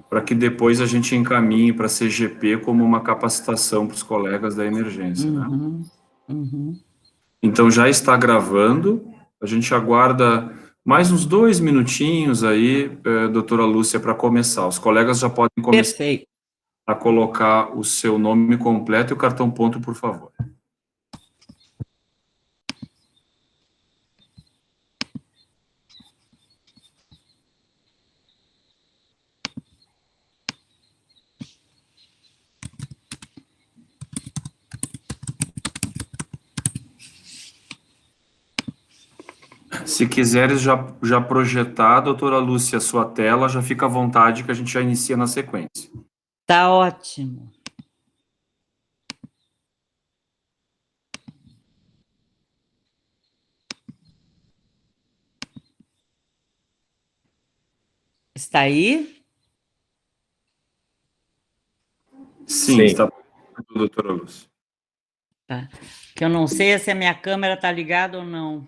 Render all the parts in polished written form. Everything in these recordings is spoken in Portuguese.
para que depois a gente encaminhe para a CGP como uma capacitação para os colegas da emergência, né? Uhum, uhum. Então, já está gravando, a gente aguarda mais uns 2 minutinhos aí, doutora Lúcia, para começar. Os colegas já podem começar Perfeito. a colocar o seu nome completo e o cartão ponto, por favor. Se quiseres já projetar, doutora Lúcia, a sua tela, já fica à vontade que a gente já inicia na sequência. Tá ótimo. Está aí? Sim, Sim. está pronto, doutora Lúcia. Tá. Que eu não sei se a minha câmera está ligada ou não.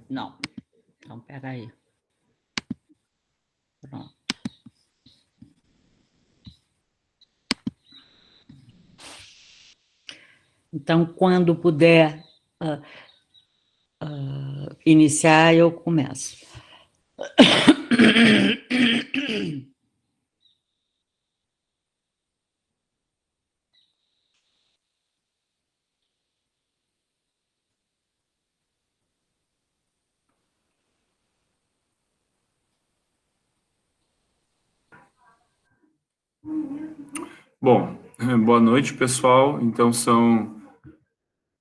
Não. Então, espera aí. Pronto. Então, quando puder iniciar, eu começo. Bom, boa noite, pessoal. Então, são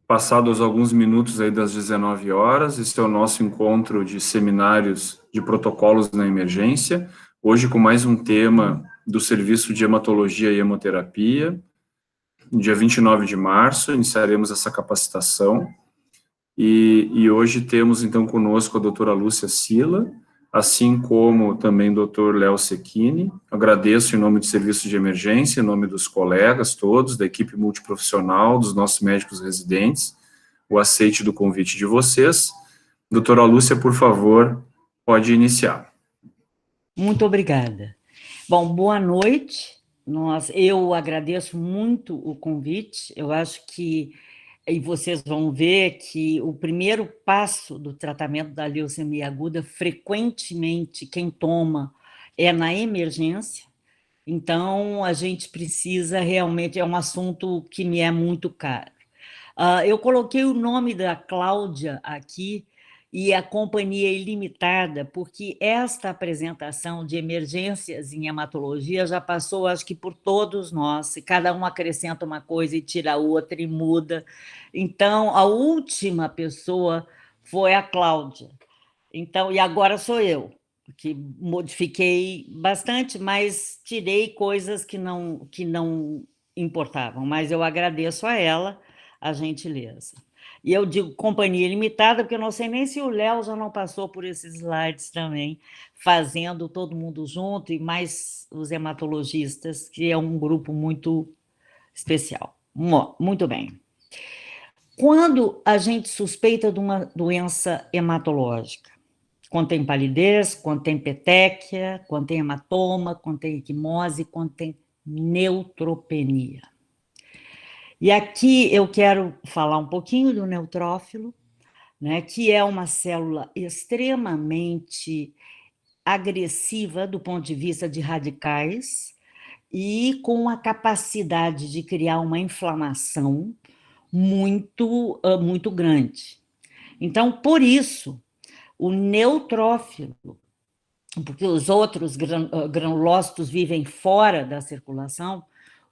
passados alguns minutos aí das 19 horas. Esse é o nosso encontro de seminários de protocolos na emergência. Hoje, com mais um tema do Serviço de Hematologia e Hemoterapia. No dia 29 de março, iniciaremos essa capacitação. E hoje temos, então, conosco a doutora Lúcia Sila, assim como também o doutor Léo Secchini. Agradeço em nome do Serviço de Emergência, em nome dos colegas todos, da equipe multiprofissional, dos nossos médicos residentes, o aceite do convite de vocês. Doutora Lúcia, por favor, pode iniciar. Muito obrigada. Bom, boa noite. Eu agradeço muito o convite. Eu acho que, e vocês vão ver que o primeiro passo do tratamento da leucemia aguda, frequentemente, quem toma é na emergência. Então, a gente precisa realmente, é um assunto que me é muito caro. Eu coloquei o nome da Cláudia aqui e a Companhia Ilimitada, porque esta apresentação de emergências em hematologia já passou, acho que por todos nós, cada um acrescenta uma coisa e tira outra e muda. Então, a última pessoa foi a Cláudia. Então, e agora sou eu, que modifiquei bastante, mas tirei coisas que não importavam, mas eu agradeço a ela a gentileza. E eu digo companhia limitada, porque eu não sei nem se o Léo já não passou por esses slides também, fazendo todo mundo junto, e mais os hematologistas, que é um grupo muito especial. Muito bem. Quando a gente suspeita de uma doença hematológica, contém palidez, contém petequia, contém hematoma, contém equimose, contém neutropenia. E aqui eu quero falar um pouquinho do neutrófilo, né, que é uma célula extremamente agressiva do ponto de vista de radicais e com a capacidade de criar uma inflamação muito grande. Então, por isso, o neutrófilo, porque os outros granulócitos vivem fora da circulação,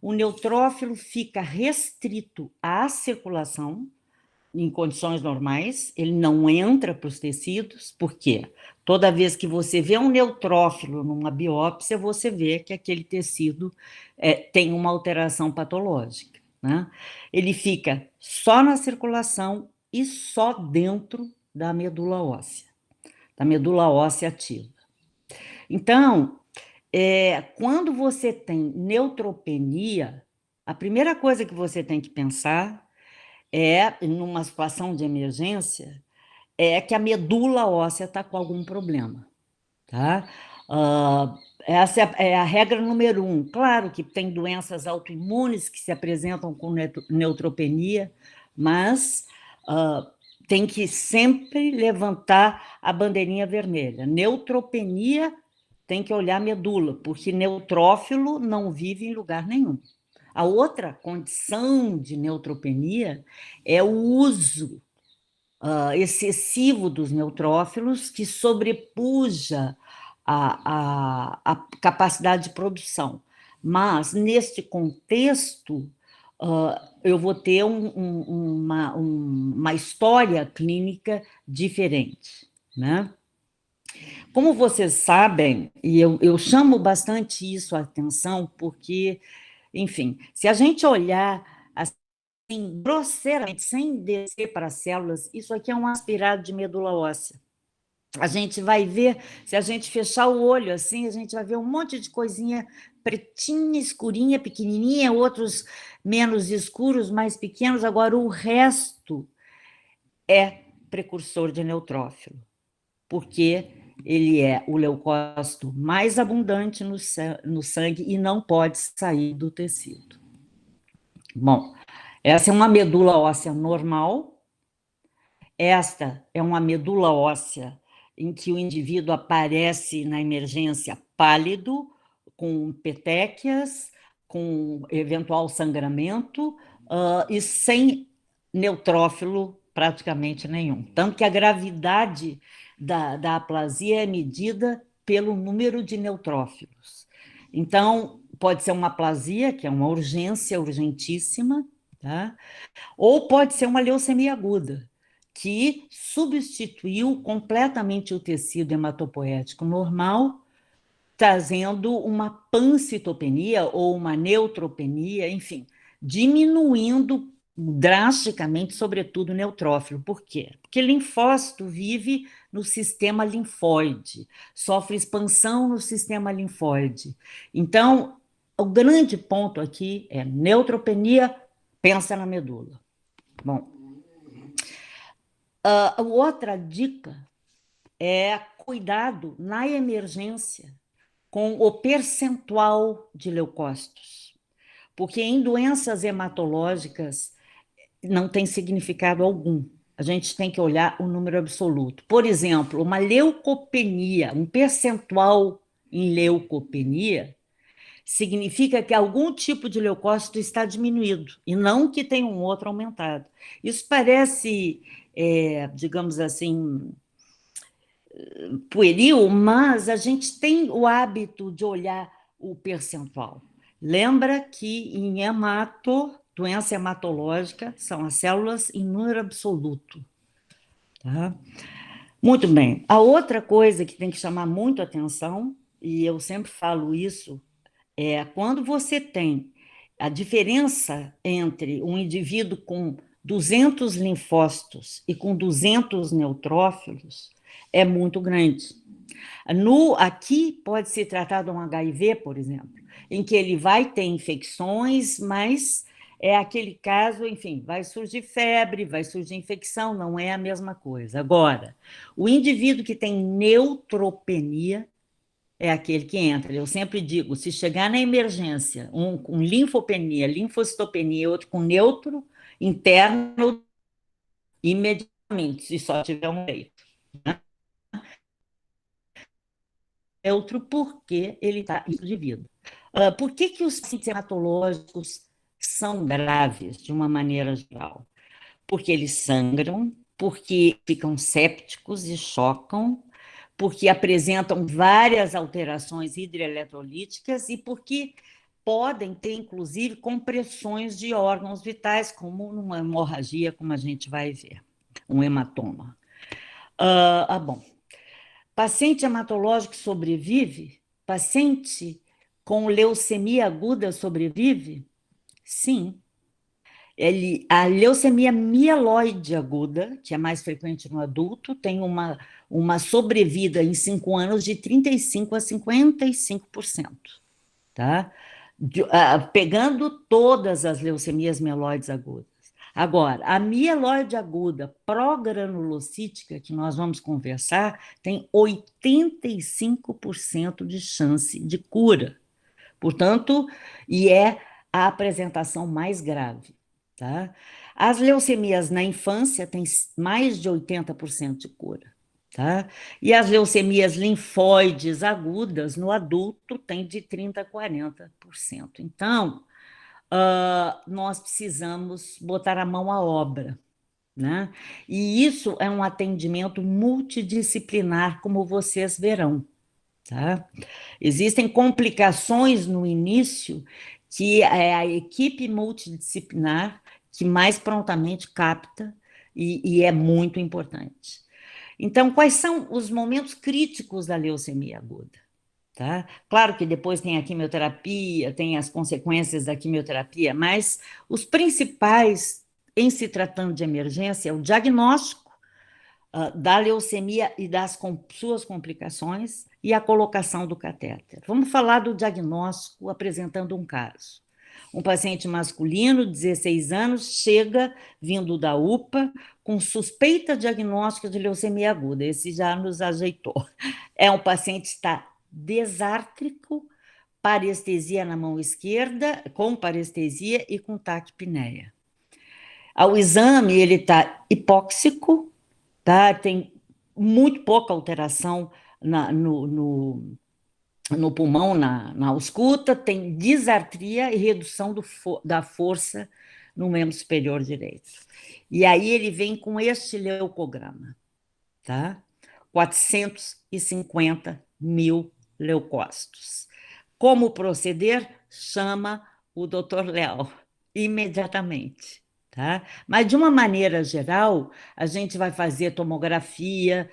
o neutrófilo fica restrito à circulação em condições normais, ele não entra para os tecidos, por quê? Toda vez que você vê um neutrófilo numa biópsia, você vê que aquele tecido tem uma alteração patológica, né? Ele fica só na circulação e só dentro da medula óssea ativa. Então, quando você tem neutropenia, a primeira coisa que você tem que pensar numa situação de emergência, é que a medula óssea está com algum problema, tá? Essa é a regra número um. Claro que tem doenças autoimunes que se apresentam com neutropenia, mas tem que sempre levantar a bandeirinha vermelha. Neutropenia tem que olhar a medula, porque neutrófilo não vive em lugar nenhum. A outra condição de neutropenia é o uso excessivo dos neutrófilos, que sobrepuja a capacidade de produção. Mas, neste contexto, eu vou ter uma história clínica diferente, né? Como vocês sabem, e eu chamo bastante isso a atenção, porque, enfim, se a gente olhar assim, grosseiramente, sem descer para as células, isso aqui é um aspirado de medula óssea. A gente vai ver, se a gente fechar o olho assim, a gente vai ver um monte de coisinha pretinha, escurinha, pequenininha, outros menos escuros, mais pequenos. Agora, o resto é precursor de neutrófilo, porque ele é o leucócito mais abundante no sangue e não pode sair do tecido. Bom, essa é uma medula óssea normal. Esta é uma medula óssea em que o indivíduo aparece na emergência pálido, com petequias, com eventual sangramento e sem neutrófilo praticamente nenhum. Tanto que a gravidade da aplasia é medida pelo número de neutrófilos. Então, pode ser uma aplasia, que é uma urgência urgentíssima, tá? Ou pode ser uma leucemia aguda, que substituiu completamente o tecido hematopoético normal, trazendo uma pancitopenia ou uma neutropenia, enfim, diminuindo drasticamente, sobretudo, o neutrófilo. Por quê? Porque linfócito vive no sistema linfóide, sofre expansão no sistema linfóide. Então, o grande ponto aqui é neutropenia, pensa na medula. Bom, outra dica é cuidado na emergência com o percentual de leucócitos, porque em doenças hematológicas não tem significado algum. A gente tem que olhar o número absoluto. Por exemplo, uma leucopenia, um percentual em leucopenia, significa que algum tipo de leucócito está diminuído, e não que tenha um outro aumentado. Isso parece, digamos assim, pueril, mas a gente tem o hábito de olhar o percentual. Lembra que em doença hematológica, são as células em número absoluto. Tá? Muito bem. A outra coisa que tem que chamar muito atenção, e eu sempre falo isso, é quando você tem a diferença entre um indivíduo com 200 linfócitos e com 200 neutrófilos é muito grande. Aqui pode se tratar de um HIV, por exemplo, em que ele vai ter infecções, mas é aquele caso, enfim, vai surgir febre, vai surgir infecção, não é a mesma coisa. Agora, o indivíduo que tem neutropenia é aquele que entra. Eu sempre digo, se chegar na emergência, um com linfopenia, linfocitopenia, outro com neutro interno, imediatamente, se só tiver um leito. Né? Neutro porque ele está de vida. Por que os pacientes hematológicos são graves, de uma maneira geral? Porque eles sangram, porque ficam sépticos e chocam, porque apresentam várias alterações hidroeletrolíticas e porque podem ter, inclusive, compressões de órgãos vitais, como uma hemorragia, como a gente vai ver, um hematoma. Bom, paciente hematológico sobrevive? Paciente com leucemia aguda sobrevive? Sim. A leucemia mieloide aguda, que é mais frequente no adulto, tem uma sobrevida em 5 anos de 35% a 55%. Tá? Pegando todas as leucemias mieloides agudas. Agora, a mieloide aguda pró-granulocítica, que nós vamos conversar, tem 85% de chance de cura. Portanto, e é a apresentação mais grave. Tá? As leucemias na infância têm mais de 80% de cura. Tá? E as leucemias linfóides agudas no adulto têm de 30% a 40%. Então, nós precisamos botar a mão à obra. Né? E isso é um atendimento multidisciplinar, como vocês verão. Tá? Existem complicações no início que é a equipe multidisciplinar que mais prontamente capta e é muito importante. Então, quais são os momentos críticos da leucemia aguda? Tá? Claro que depois tem a quimioterapia, tem as consequências da quimioterapia, mas os principais, em se tratando de emergência, é o diagnóstico da leucemia e das suas complicações e a colocação do catéter. Vamos falar do diagnóstico apresentando um caso. Um paciente masculino, 16 anos, chega vindo da UPA com suspeita diagnóstica de leucemia aguda. Esse já nos ajeitou. É um paciente que está desártrico, parestesia na mão esquerda, com parestesia e com taquipneia. Ao exame, ele está hipóxico, tá? Tem muito pouca alteração no pulmão, na ausculta, tem disartria e redução da força no membro superior direito. E aí ele vem com este leucograma, tá? 450 mil leucócitos. Como proceder? Chama o doutor Léo imediatamente. Tá? Mas, de uma maneira geral, a gente vai fazer tomografia,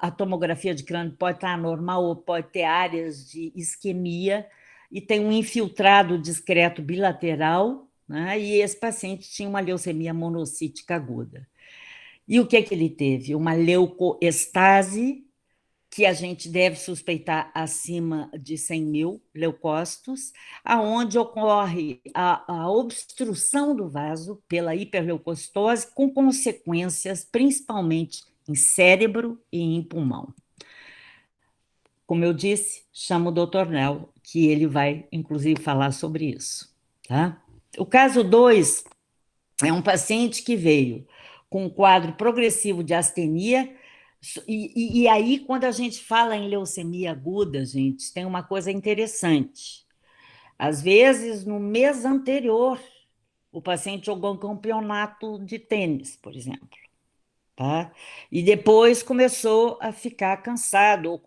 a tomografia de crânio pode estar normal ou pode ter áreas de isquemia, e tem um infiltrado discreto bilateral, né? E esse paciente tinha uma leucemia monocítica aguda. E o que é que ele teve? Uma leucoestase, que a gente deve suspeitar acima de 100 mil leucócitos, aonde ocorre a obstrução do vaso pela hiperleucocitose, com consequências principalmente em cérebro e em pulmão. Como eu disse, chama o Dr. Nel, que ele vai, inclusive, falar sobre isso. Tá? O caso 2 é um paciente que veio com um quadro progressivo de astenia. E aí, quando a gente fala em leucemia aguda, gente, tem uma coisa interessante. Às vezes, no mês anterior, o paciente jogou um campeonato de tênis, por exemplo. Tá? E depois começou a ficar cansado, ou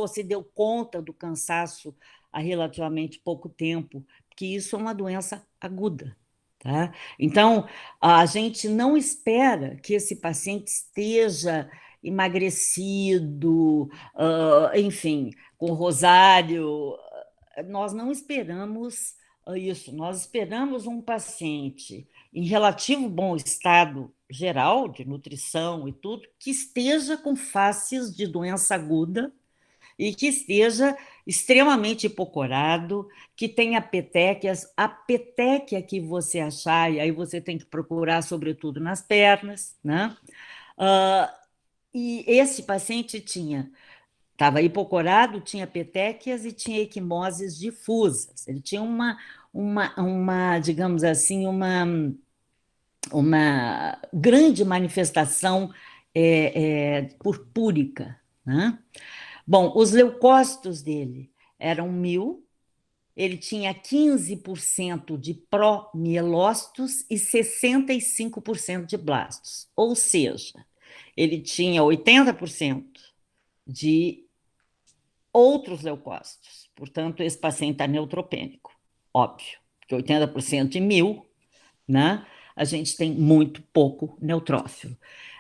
se deu conta do cansaço há relativamente pouco tempo, porque isso é uma doença aguda. Tá? Então, a gente não espera que esse paciente esteja emagrecido, enfim, com rosário. Nós não esperamos isso, nós esperamos um paciente em relativo bom estado geral, de nutrição e tudo, que esteja com faces de doença aguda e que esteja extremamente hipocorado, que tenha petequias, a petequia que você achar, e aí você tem que procurar, sobretudo, nas pernas, né? E esse paciente estava hipocorado, tinha petequias e tinha equimoses difusas. Ele tinha digamos assim, uma grande manifestação purpúrica, né? Bom, os leucócitos dele eram 1.000, ele tinha 15% de promielócitos e 65% de blastos, ou seja, ele tinha 80% de outros leucócitos, portanto, esse paciente está neutropênico, óbvio, porque 80% de 1.000, né? A gente tem muito pouco neutrófilo.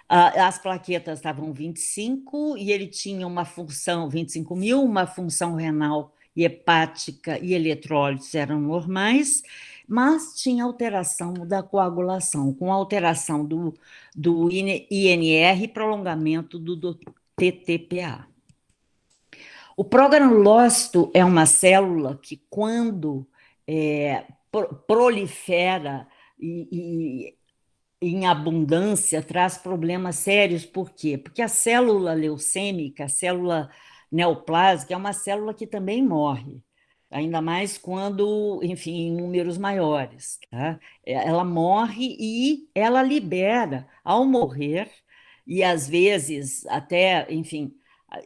As plaquetas estavam 25 e ele tinha uma função, 25 mil, uma função renal e hepática e eletrólitos eram normais, mas tinha alteração da coagulação, com alteração do INR e prolongamento do TTPA. O progranulócito é uma célula que, quando prolifera e em abundância traz problemas sérios. Por quê? Porque a célula leucêmica, a célula neoplásica, é uma célula que também morre, ainda mais quando, enfim, em números maiores, tá? Ela morre e ela libera, ao morrer, e às vezes até, enfim,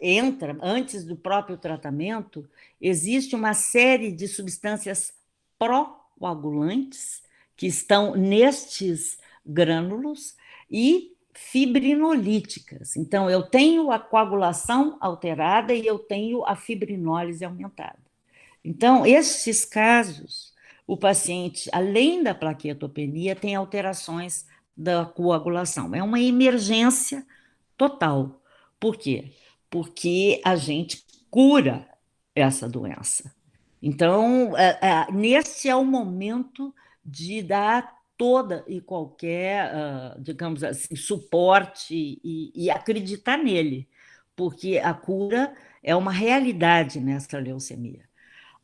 entra antes do próprio tratamento, existe uma série de substâncias pró-coagulantes que estão nestes grânulos e fibrinolíticas. Então, eu tenho a coagulação alterada e eu tenho a fibrinólise aumentada. Então, esses casos, o paciente, além da plaquetopenia, tem alterações da coagulação. É uma emergência total. Por quê? Porque a gente cura essa doença. Então, nesse é o momento de dar toda e qualquer, digamos assim, suporte e acreditar nele, porque a cura é uma realidade nessa leucemia.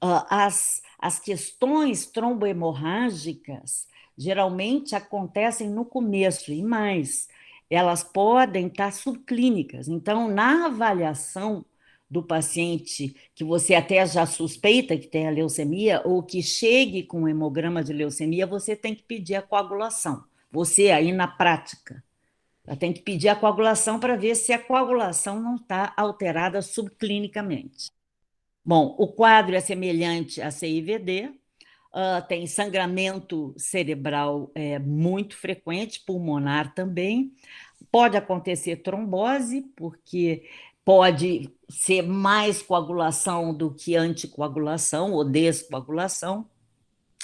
As questões trombohemorrágicas geralmente acontecem no começo, e mais, elas podem estar subclínicas. Então, na avaliação do paciente que você até já suspeita que tem a leucemia, ou que chegue com um hemograma de leucemia, você tem que pedir a coagulação. Você aí na prática. Tem que pedir a coagulação para ver se a coagulação não está alterada subclinicamente. Bom, o quadro é semelhante a CIVD, tem sangramento cerebral muito frequente, pulmonar também. Pode acontecer trombose, porque pode ser mais coagulação do que anticoagulação ou descoagulação.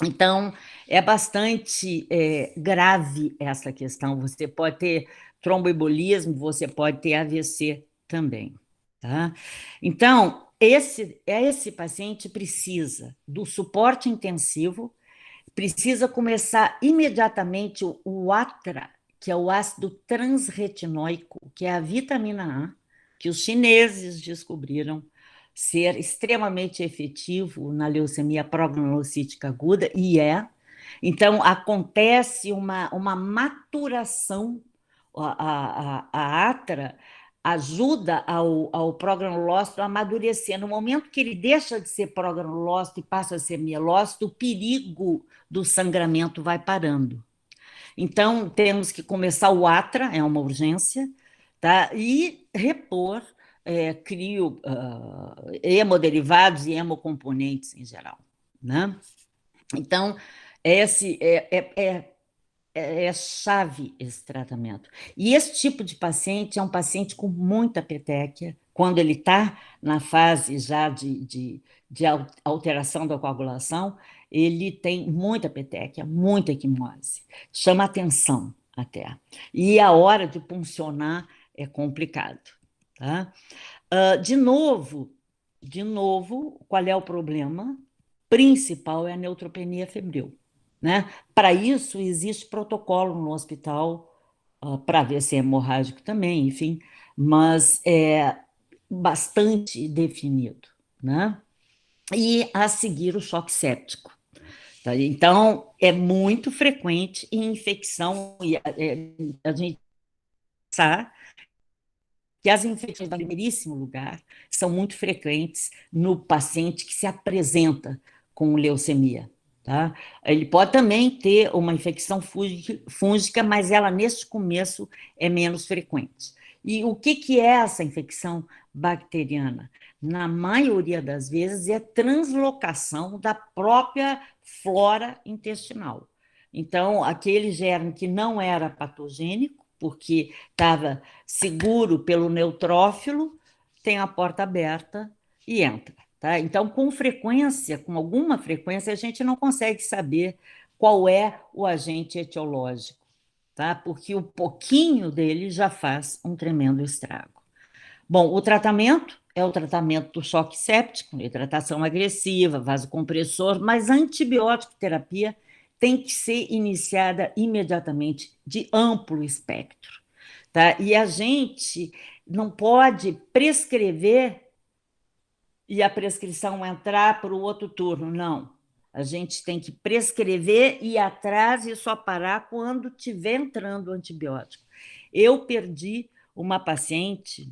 Então, é bastante grave essa questão. Você pode ter tromboembolismo, você pode ter AVC também, tá? Então, esse paciente precisa do suporte intensivo, precisa começar imediatamente o ATRA, que é o ácido transretinóico, que é a vitamina A, que os chineses descobriram ser extremamente efetivo na leucemia progranulocítica aguda, e é. Então, acontece uma maturação, a ATRA ajuda ao progranulócito a amadurecer. No momento que ele deixa de ser progranulócito e passa a ser mielócito, o perigo do sangramento vai parando. Então, temos que começar o ATRA, é uma urgência, tá? E repor crio hemoderivados e hemocomponentes em geral, né? Então, esse é chave esse tratamento. E esse tipo de paciente é um paciente com muita petequia, quando ele está na fase já de alteração da coagulação, ele tem muita petequia, muita equimose. Chama atenção até. E a hora de puncionar é complicado. Tá? De novo, qual é o problema? Principal é a neutropenia febril. Né? Para isso, existe protocolo no hospital, para ver se é hemorrágico também, enfim, mas é bastante definido. Né? E a seguir o choque séptico. Tá? Então, é muito frequente em infecção, e a gente sabe que as infecções em primeiríssimo lugar são muito frequentes no paciente que se apresenta com leucemia. Tá? Ele pode também ter uma infecção fúngica, mas ela, nesse começo, é menos frequente. E o que é essa infecção bacteriana? Na maioria das vezes, é translocação da própria flora intestinal. Então, aquele germe que não era patogênico, porque estava seguro pelo neutrófilo, tem a porta aberta e entra. Tá? Então, com frequência, com alguma frequência, a gente não consegue saber qual é o agente etiológico, tá? Porque o pouquinho dele já faz um tremendo estrago. Bom, o tratamento é o tratamento do choque séptico, hidratação agressiva, vasocompressor, mas a antibiótico terapia tem que ser iniciada imediatamente, de amplo espectro. Tá? E a gente não pode prescrever e a prescrição entrar para o outro turno, não. A gente tem que prescrever, ir atrás e só parar quando estiver entrando o antibiótico. Eu perdi uma paciente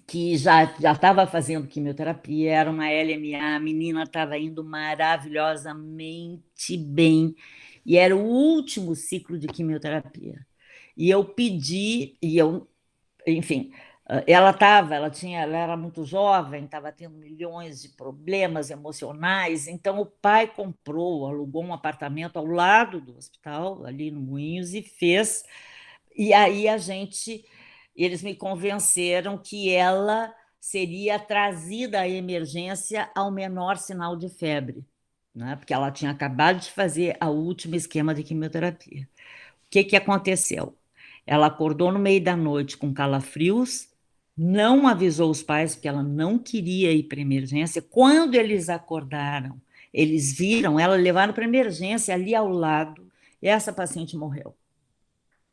que já estava fazendo quimioterapia, era uma LMA, a menina estava indo maravilhosamente bem, e era o último ciclo de quimioterapia. E eu pedi, enfim, ela era muito jovem, estava tendo milhões de problemas emocionais, então o pai alugou um apartamento ao lado do hospital, ali no Moinhos, e aí eles me convenceram que ela seria trazida à emergência ao menor sinal de febre, né? Porque ela tinha acabado de fazer o último esquema de quimioterapia. O que aconteceu? Ela acordou no meio da noite com calafrios, não avisou os pais, porque ela não queria ir para emergência. Quando eles acordaram, eles viram, ela levaram para emergência ali ao lado, e essa paciente morreu.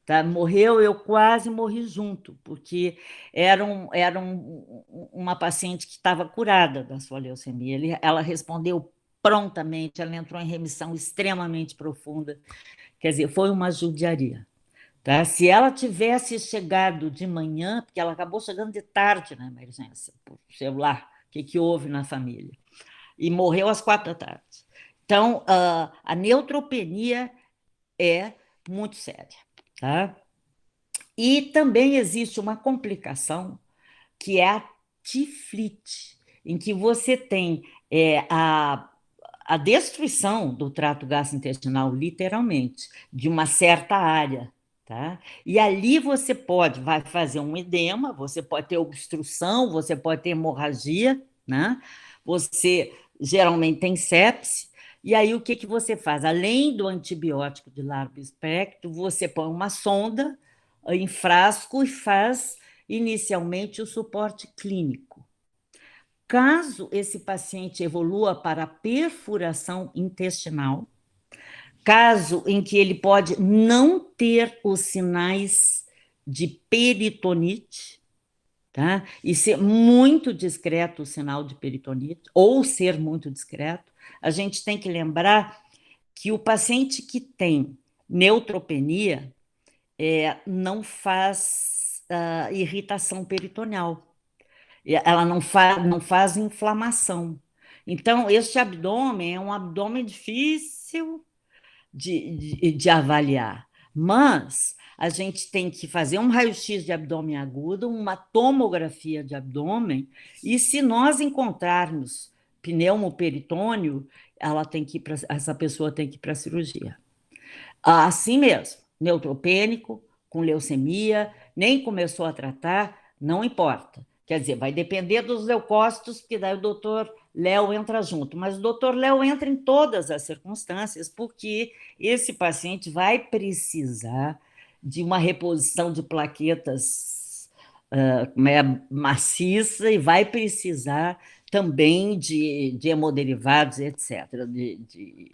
Tá? Morreu, eu quase morri junto, porque uma paciente que estava curada da sua leucemia. Ela respondeu prontamente, ela entrou em remissão extremamente profunda. Quer dizer, foi uma judiaria. Tá? Se ela tivesse chegado de manhã, porque ela acabou chegando de tarde na emergência, por celular, o que houve na família? E morreu às 4 da tarde. Então, a neutropenia é muito séria. Tá? E também existe uma complicação que é a tiflite, em que você tem a destruição do trato gastrointestinal, literalmente, de uma certa área. Tá? E ali vai fazer um edema, você pode ter obstrução, você pode ter hemorragia, né? Você geralmente tem sepse, e aí o que você faz? Além do antibiótico de largo espectro, você põe uma sonda em frasco e faz inicialmente o suporte clínico. Caso esse paciente evolua para perfuração intestinal, caso em que ele pode não ter os sinais de peritonite, tá? E ser muito discreto o sinal de peritonite, ou ser muito discreto, a gente tem que lembrar que o paciente que tem neutropenia não faz irritação peritoneal, ela não faz inflamação. Então, este abdômen é um abdômen difícil de avaliar, mas a gente tem que fazer um raio-x de abdômen agudo, uma tomografia de abdômen, e se nós encontrarmos pneumoperitônio, essa pessoa tem que ir para a cirurgia. Assim mesmo, neutropênico, com leucemia, nem começou a tratar, não importa. Quer dizer, vai depender dos leucócitos, porque daí o doutor Léo entra junto. Mas o doutor Léo entra em todas as circunstâncias, porque esse paciente vai precisar de uma reposição de plaquetas maciça e vai precisar também de hemoderivados, etc., de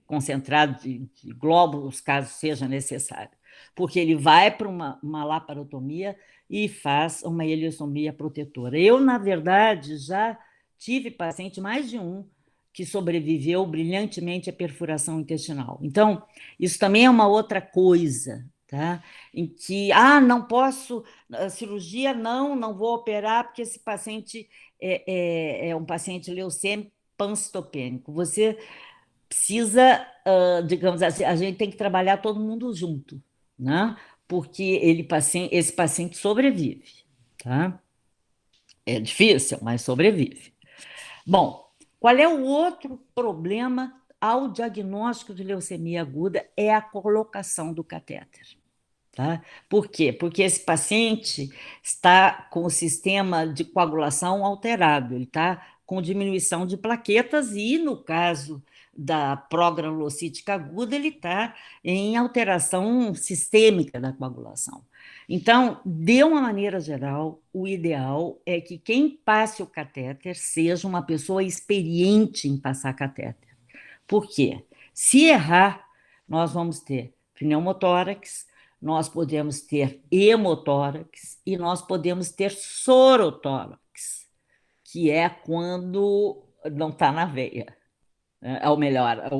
concentrado de glóbulos, caso seja necessário, porque ele vai para uma laparotomia e faz uma ileostomia protetora. Eu, na verdade, já tive paciente, mais de um, que sobreviveu brilhantemente à perfuração intestinal. Então, isso também é uma outra coisa, tá? Em que, não posso, cirurgia não vou operar, porque esse paciente é um paciente leucêmico panstopênico. Você precisa, digamos assim, a gente tem que trabalhar todo mundo junto, né? Porque esse paciente sobrevive, tá? É difícil, mas sobrevive. Bom, qual é o outro problema ao diagnóstico de leucemia aguda? É a colocação do catéter. Tá? Por quê? Porque esse paciente está com o sistema de coagulação alterado, ele está com diminuição de plaquetas e, no caso da progranulocítica aguda, ele está em alteração sistêmica da coagulação. Então, de uma maneira geral, o ideal é que quem passe o catéter seja uma pessoa experiente em passar catéter. Por quê? Se errar, nós vamos ter pneumotórax, nós podemos ter hemotórax e nós podemos ter sorotórax, que é quando não está na veia. ou melhor,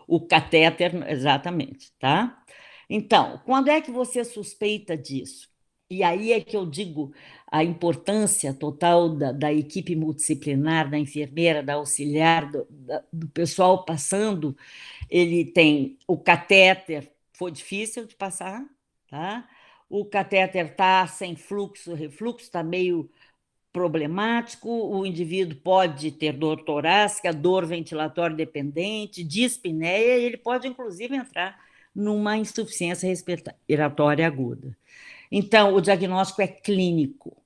o catéter, exatamente, tá? Então, quando é que você suspeita disso? E aí é que eu digo a importância total da equipe multidisciplinar, da enfermeira, da auxiliar, do pessoal passando. Ele tem o catéter, foi difícil de passar, tá? O catéter está sem fluxo, refluxo, está meio problemático, o indivíduo pode ter dor torácica, dor ventilatória dependente, dispneia, e ele pode, inclusive, entrar numa insuficiência respiratória aguda. Então, o diagnóstico é clínico,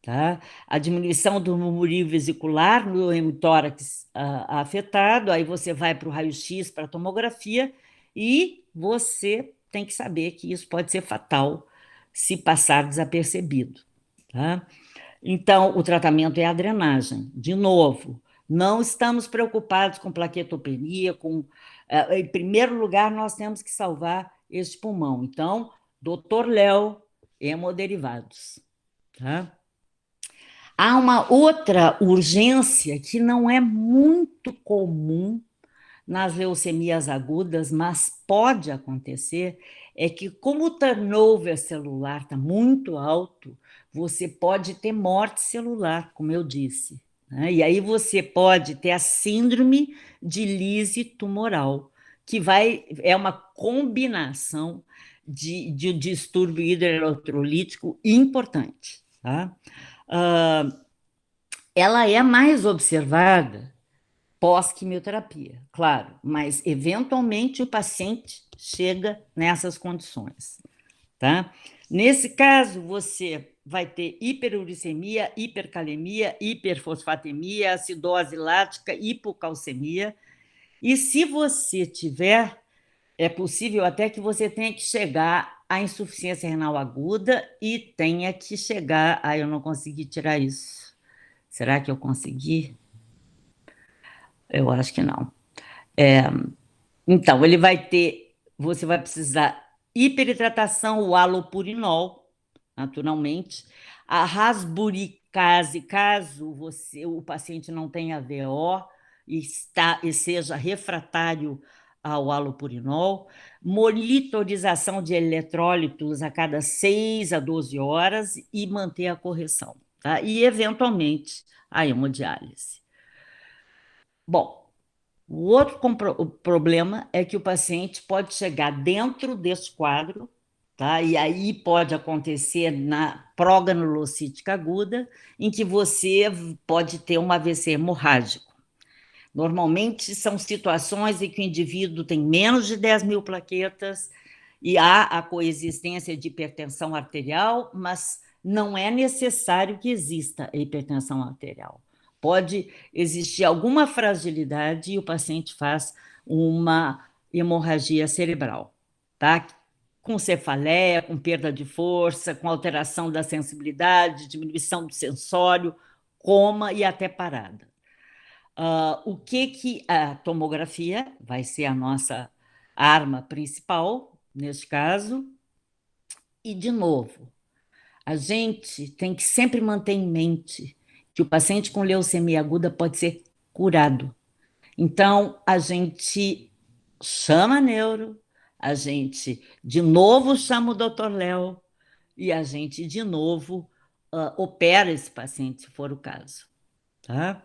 tá? A diminuição do murmúrio vesicular no hemotórax afetado, aí você vai para o raio-x, para a tomografia, e você tem que saber que isso pode ser fatal se passar desapercebido, tá? Então, o tratamento é a drenagem. De novo, não estamos preocupados com plaquetopenia, em primeiro lugar, nós temos que salvar este pulmão. Então, doutor Léo, hemoderivados. Tá? Há uma outra urgência que não é muito comum nas leucemias agudas, mas pode acontecer, é que como o turnover celular está muito alto, você pode ter morte celular, como eu disse, né? E aí você pode ter a síndrome de lise tumoral, que é uma combinação de distúrbio hidroeletrolítico importante, tá? Ela é mais observada pós-quimioterapia, claro, mas eventualmente o paciente chega nessas condições, tá? Nesse caso, você vai ter hiperuricemia, hipercalemia, hiperfosfatemia, acidose lática, hipocalcemia, e se você tiver, é possível até que você tenha que chegar à insuficiência renal aguda e tenha que chegar... Ah, eu não consegui tirar isso. Será que eu consegui? Eu acho que não. Então, você vai precisar hiperidratação, o halopurinol, naturalmente, a rasburicase, caso o paciente não tenha VO e seja refratário ao halopurinol, monitorização de eletrólitos a cada 6 a 12 horas e manter a correção, tá? E, eventualmente, a hemodiálise. Bom, o outro o problema é que o paciente pode chegar dentro desse quadro, tá? E aí pode acontecer na progranulocítica aguda, em que você pode ter um AVC hemorrágico. Normalmente são situações em que o indivíduo tem menos de 10 mil plaquetas e há a coexistência de hipertensão arterial, mas não é necessário que exista a hipertensão arterial. Pode existir alguma fragilidade e o paciente faz uma hemorragia cerebral, tá? Com cefaleia, com perda de força, com alteração da sensibilidade, diminuição do sensório, coma e até parada. O que a tomografia vai ser a nossa arma principal, neste caso, e, de novo, a gente tem que sempre manter em mente que o paciente com leucemia aguda pode ser curado. Então, a gente chama a neuro, a gente, de novo, chama o doutor Léo e a gente, de novo, opera esse paciente, se for o caso. Tá?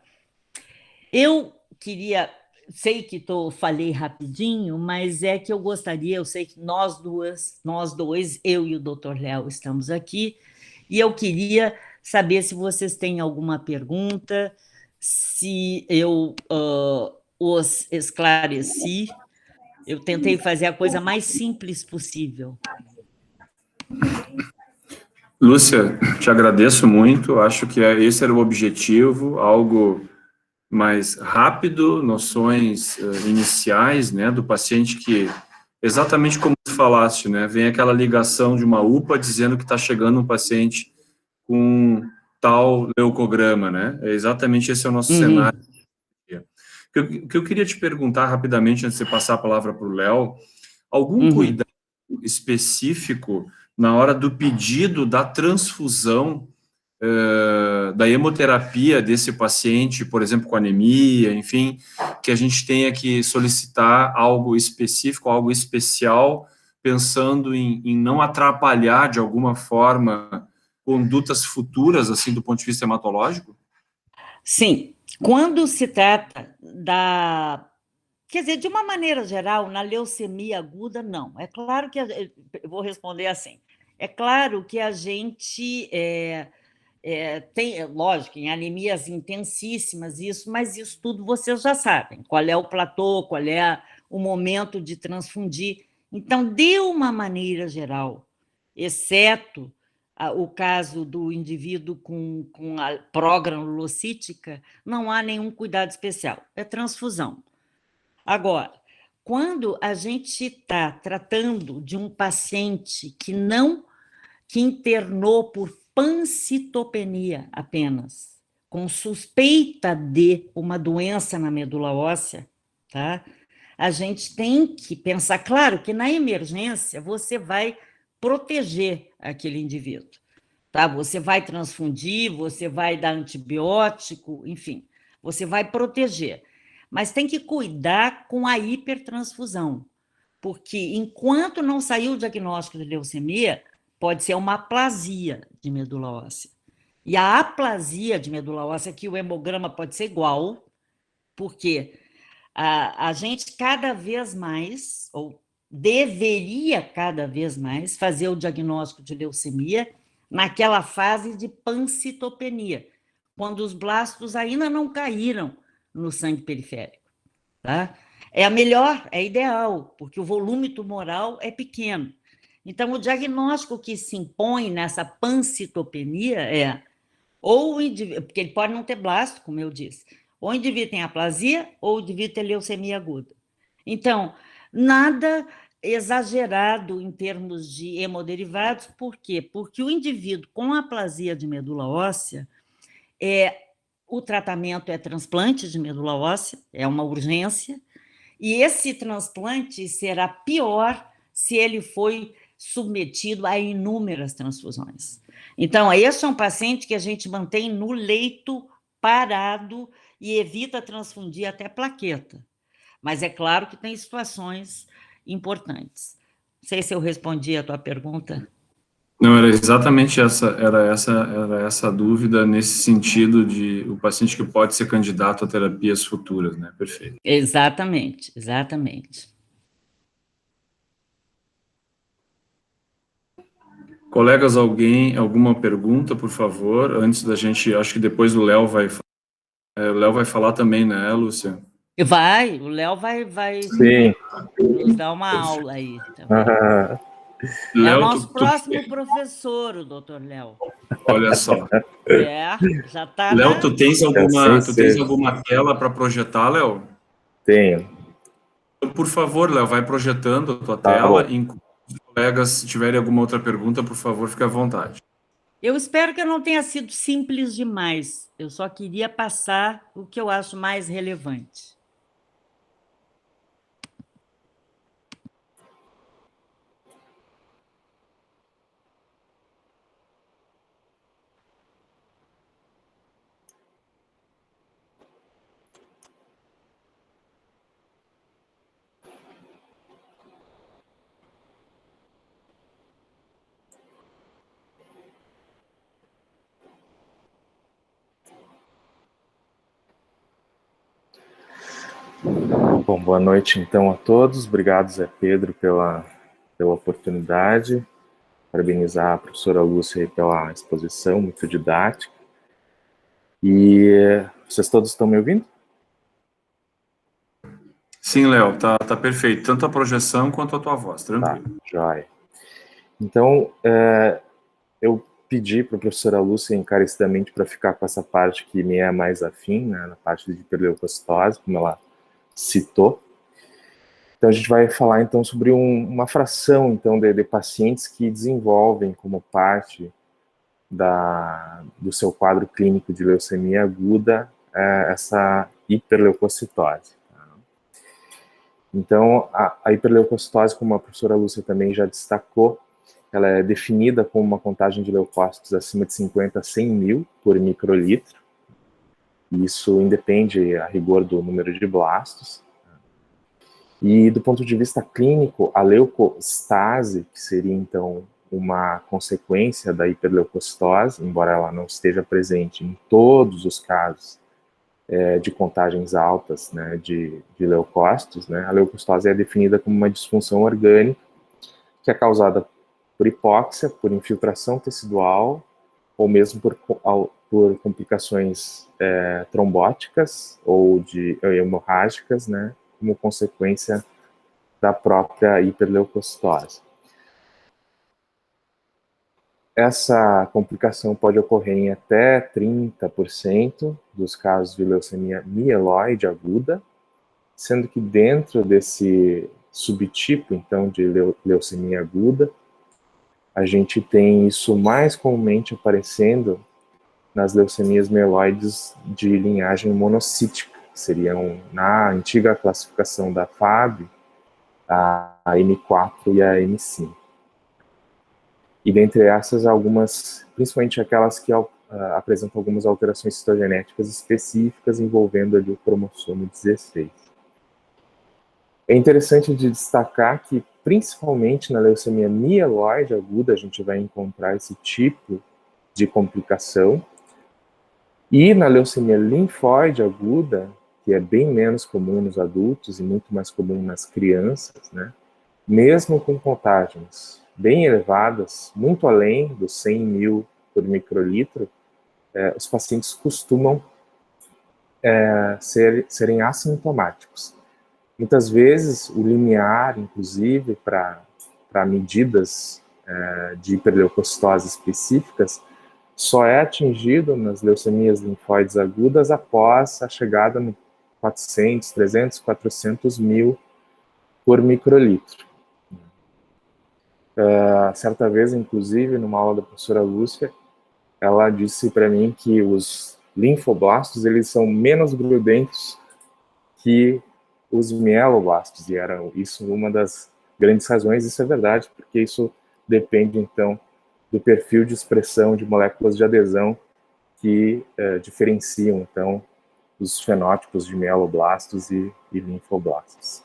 Eu queria, sei que falei rapidinho, mas é que eu gostaria, eu sei que nós dois, eu e o doutor Léo, estamos aqui, e eu queria saber se vocês têm alguma pergunta, se eu os esclareci. Eu tentei fazer a coisa mais simples possível. Lúcia, te agradeço muito, acho que esse era o objetivo, algo mais rápido, noções iniciais, né, do paciente que, exatamente como tu falaste, né, vem aquela ligação de uma UPA dizendo que está chegando um paciente com tal leucograma, né, exatamente esse é o nosso cenário. O que eu queria te perguntar rapidamente, antes de você passar a palavra para o Léo, algum cuidado específico na hora do pedido da transfusão da hemoterapia desse paciente, por exemplo, com anemia, enfim, que a gente tenha que solicitar algo específico, algo especial, pensando em não atrapalhar, de alguma forma, condutas futuras, assim, do ponto de vista hematológico? Sim, quando se trata da... Quer dizer, de uma maneira geral, na leucemia aguda, não. É claro que... Eu vou responder assim. É claro que a gente tem, lógico, em anemias intensíssimas, isso, mas isso tudo vocês já sabem. Qual é o platô, qual é o momento de transfundir. Então, de uma maneira geral, exceto o caso do indivíduo com a progranulocítica, não há nenhum cuidado especial. É transfusão. Agora, quando a gente está tratando de um paciente que internou por pancitopenia apenas, com suspeita de uma doença na medula óssea, tá? A gente tem que pensar, claro que na emergência você vai proteger aquele indivíduo, tá? Você vai transfundir, você vai dar antibiótico, enfim, você vai proteger. Mas tem que cuidar com a hipertransfusão, porque enquanto não saiu o diagnóstico de leucemia, pode ser uma aplasia de medula óssea. E a aplasia de medula óssea, que o hemograma pode ser igual, porque a gente cada vez mais, ou deveria cada vez mais, fazer o diagnóstico de leucemia naquela fase de pancitopenia, quando os blastos ainda não caíram no sangue periférico. Tá? É a melhor, é ideal, porque o volume tumoral é pequeno. Então, o diagnóstico que se impõe nessa pancitopenia é ou o indivíduo, porque ele pode não ter blasto, como eu disse, ou o indivíduo tem aplasia, ou o indivíduo tem leucemia aguda. Então, nada exagerado em termos de hemoderivados, por quê? Porque o indivíduo com aplasia de medula óssea, o tratamento é transplante de medula óssea, é uma urgência, e esse transplante será pior se ele foi submetido a inúmeras transfusões. Então, esse é um paciente que a gente mantém no leito parado e evita transfundir até plaqueta. Mas é claro que tem situações importantes. Não sei se eu respondi a tua pergunta. Não, era exatamente essa a dúvida nesse sentido de o paciente que pode ser candidato a terapias futuras, né? Perfeito. Exatamente, exatamente. Colegas, alguma pergunta, por favor? Antes da gente, acho que depois o Léo vai falar também, né, Lúcia? Vai, o Léo vai Sim. nos dar uma aula aí também. É o Léo, nosso próximo professor, o doutor Léo. olha só. Já está Léo, na... tu tens alguma tela para projetar, Léo? Tenho. Então, por favor, Léo, vai projetando a tua Tá tela. bom. Enquanto os colegas, se tiverem alguma outra pergunta, por favor, fique à vontade. Eu espero que eu não tenha sido simples demais. Eu só queria passar o que eu acho mais relevante. Bom, boa noite então a todos. Obrigado, Zé Pedro, pela oportunidade. Parabenizar a professora Lúcia pela exposição, muito didática. E vocês todos estão me ouvindo? Sim, Léo, tá perfeito. Tanto a projeção quanto a tua voz, tranquilo. Tá, joia. Então, eu pedi para a professora Lúcia encarecidamente para ficar com essa parte que me é mais afim, né, na parte de hiperleucocitose, como ela citou. Então a gente vai falar então sobre uma fração então de pacientes que desenvolvem como parte do seu quadro clínico de leucemia aguda essa hiperleucocitose. Então a hiperleucocitose, como a professora Lúcia também já destacou, ela é definida como uma contagem de leucócitos acima de 50 a 100 mil por microlitro. Isso independe, a rigor, do número de blastos. E, do ponto de vista clínico, a leucostase, que seria, então, uma consequência da hiperleucocitose, embora ela não esteja presente em todos os casos de contagens altas, né, de leucócitos, né, a leucocitose é definida como uma disfunção orgânica que é causada por hipóxia, por infiltração tecidual, ou mesmo por complicações trombóticas ou hemorrágicas, né, como consequência da própria hiperleucocitose. Essa complicação pode ocorrer em até 30% dos casos de leucemia mieloide aguda, sendo que dentro desse subtipo, então, de leucemia aguda, a gente tem isso mais comumente aparecendo nas leucemias mieloides de linhagem monocítica, que seriam, na antiga classificação da FAB, a M4 e a M5. E dentre essas, algumas, principalmente aquelas que apresentam algumas alterações citogenéticas específicas envolvendo ali o cromossomo 16. É interessante de destacar que, principalmente na leucemia mieloide aguda, a gente vai encontrar esse tipo de complicação. E na leucemia linfóide aguda, que é bem menos comum nos adultos e muito mais comum nas crianças, né? Mesmo com contagens bem elevadas, muito além dos 100 mil por microlitro, os pacientes costumam serem assintomáticos. Muitas vezes, o limiar, inclusive, para medidas de hiperleucocitose específicas, só é atingido nas leucemias linfóides agudas após a chegada no 400, 300, 400 mil por microlitro. Certa vez, inclusive, numa aula da professora Lúcia, ela disse para mim que os linfoblastos eles são menos grudentos que os mieloblastos, e era isso uma das grandes razões. Isso é verdade, porque isso depende, então, do perfil de expressão de moléculas de adesão que diferenciam, então, os fenótipos de mieloblastos e linfoblastos.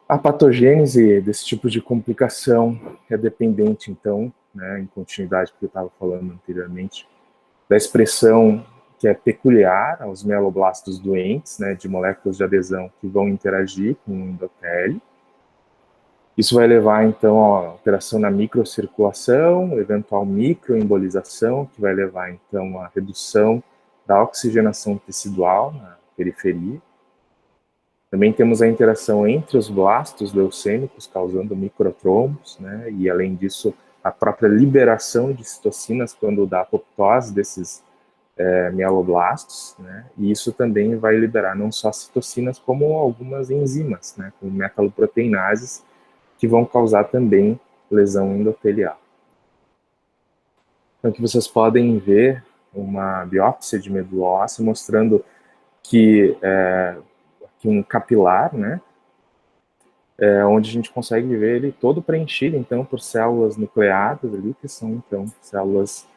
A patogênese desse tipo de complicação é dependente, então, né, em continuidade com o que eu estava falando anteriormente, da expressão que é peculiar aos mieloblastos doentes, né, de moléculas de adesão que vão interagir com o endotélio. Isso vai levar, então, a alteração na microcirculação, eventual microembolização, que vai levar, então, à redução da oxigenação tecidual na periferia. Também temos a interação entre os blastos leucêmicos, causando microtrombos, né? E, além disso, a própria liberação de citocinas quando dá apoptose desses mieloblastos, né? E isso também vai liberar não só citocinas, como algumas enzimas, né? Como metaloproteinases, que vão causar também lesão endotelial. Então, aqui vocês podem ver uma biópsia de medula óssea mostrando que um capilar, né, onde a gente consegue ver ele todo preenchido, então, por células nucleadas ali, que são, então, células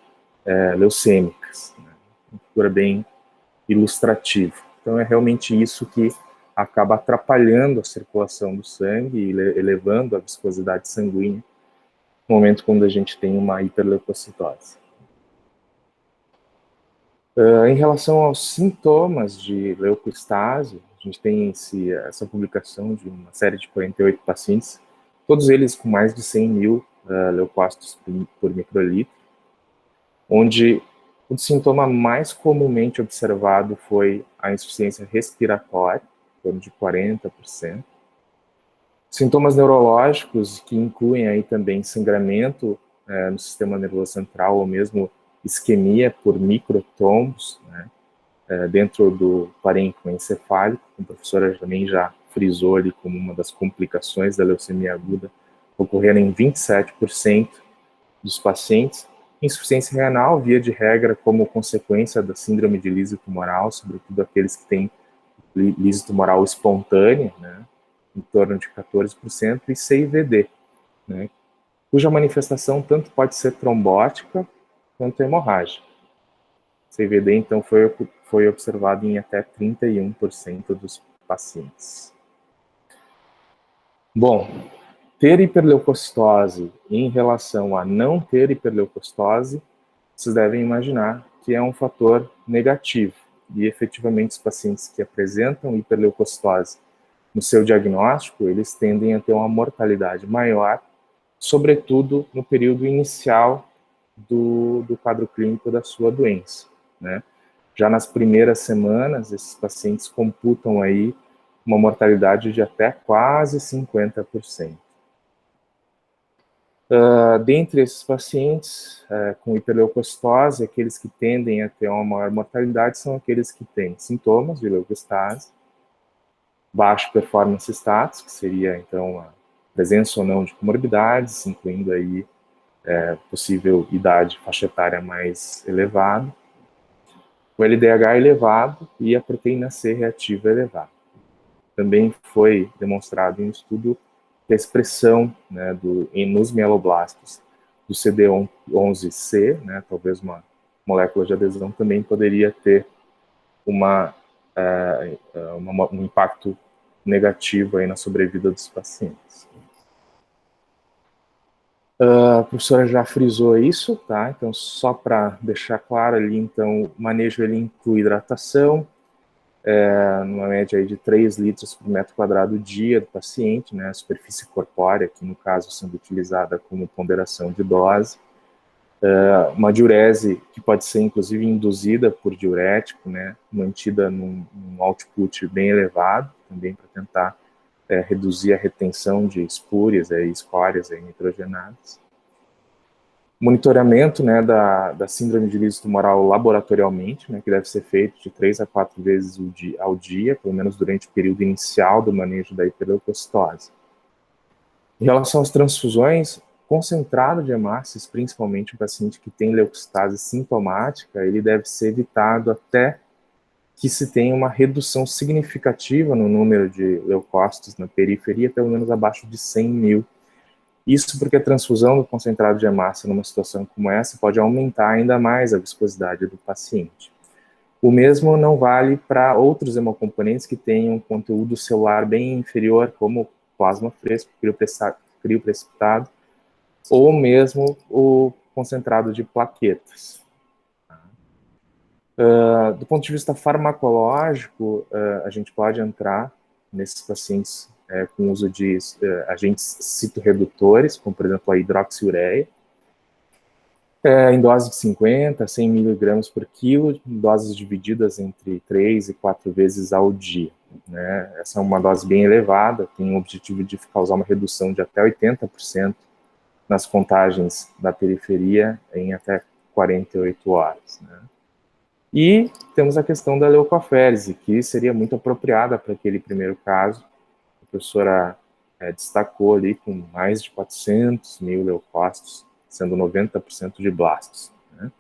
leucêmicas. Né? Uma figura bem ilustrativa. Então, é realmente isso que acaba atrapalhando a circulação do sangue e elevando a viscosidade sanguínea no momento quando a gente tem uma hiperleucocitose. Em relação aos sintomas de leucostase, a gente tem essa publicação de uma série de 48 pacientes, todos eles com mais de 100 mil leucócitos por microlitro, onde o sintoma mais comumente observado foi a insuficiência respiratória, em torno de 40%. Sintomas neurológicos, que incluem aí também sangramento no sistema nervoso central, ou mesmo isquemia por microtrombos, né, dentro do parênquima encefálico, como a professora também já frisou ali como uma das complicações da leucemia aguda, ocorreram em 27% dos pacientes. Insuficiência renal, via de regra, como consequência da síndrome de lise tumoral, sobretudo aqueles que têm lise tumoral espontânea, né, em torno de 14%, e CIVD, né, cuja manifestação tanto pode ser trombótica quanto hemorrágica. CVD, então, foi observado em até 31% dos pacientes. Bom, ter hiperleucocitose em relação a não ter hiperleucocitose, vocês devem imaginar que é um fator negativo. E, efetivamente, os pacientes que apresentam hiperleucocitose no seu diagnóstico, eles tendem a ter uma mortalidade maior, sobretudo no período inicial do quadro clínico da sua doença, né? Já nas primeiras semanas, esses pacientes computam aí uma mortalidade de até quase 50%. Dentre esses pacientes com hiperleucocitose, aqueles que tendem a ter uma maior mortalidade são aqueles que têm sintomas de leucostase, baixo performance status, que seria, então, a presença ou não de comorbidades, incluindo aí possível idade faixa etária mais elevada, o LDH elevado e a proteína C reativa elevada. Também foi demonstrado em um estudo que a expressão, né, nos mieloblastos do CD11C, né, talvez uma molécula de adesão, também poderia ter um impacto negativo aí na sobrevida dos pacientes. A professora já frisou isso, tá? Então, só para deixar claro ali, então, o manejo ele inclui hidratação, numa média aí de 3 litros por metro quadrado dia do paciente, né? A superfície corpórea, que no caso sendo utilizada como ponderação de dose, uma diurese que pode ser inclusive induzida por diurético, né? Mantida num output bem elevado, também para tentar reduzir a retenção de espúrias e escórias nitrogenadas. Monitoramento, né, da síndrome de liso tumoral laboratorialmente, né, que deve ser feito de 3 a 4 vezes ao dia, pelo menos durante o período inicial do manejo da hiperleucocitose. Em relação às transfusões, concentrado de hemácias, principalmente o paciente que tem leucocitase sintomática, ele deve ser evitado até que se tenha uma redução significativa no número de leucócitos na periferia, pelo menos abaixo de 100 mil. Isso porque a transfusão do concentrado de hemácia numa situação como essa pode aumentar ainda mais a viscosidade do paciente. O mesmo não vale para outros hemocomponentes que tenham um conteúdo celular bem inferior, como plasma fresco, crio precipitado, ou mesmo o concentrado de plaquetas. Do ponto de vista farmacológico, a gente pode entrar nesses pacientes com uso de agentes citorredutores, como por exemplo a hidroxiureia, em dose de 50 a 100 miligramas por quilo, em doses divididas entre 3 e 4 vezes ao dia, né? Essa é uma dose bem elevada, tem o objetivo de causar uma redução de até 80% nas contagens da periferia em até 48 horas, né? E temos a questão da leucoférese, que seria muito apropriada para aquele primeiro caso. A professora destacou ali com mais de 400 mil leucócitos, sendo 90% de blastos, né?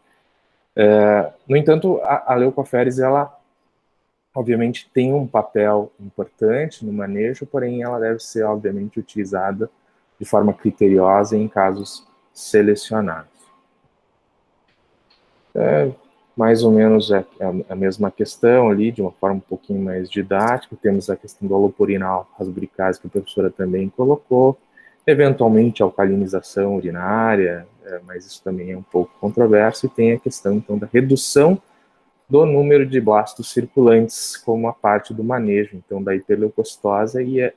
No entanto, a leucoférese, ela obviamente tem um papel importante no manejo, porém ela deve ser obviamente utilizada de forma criteriosa em casos selecionados. Mais ou menos a mesma questão ali, de uma forma um pouquinho mais didática. Temos a questão do alopurinol rasburicase, que a professora também colocou, eventualmente alcalinização urinária, mas isso também é um pouco controverso, e tem a questão, então, da redução do número de blastos circulantes como a parte do manejo, então, da hiperleucocitose, e é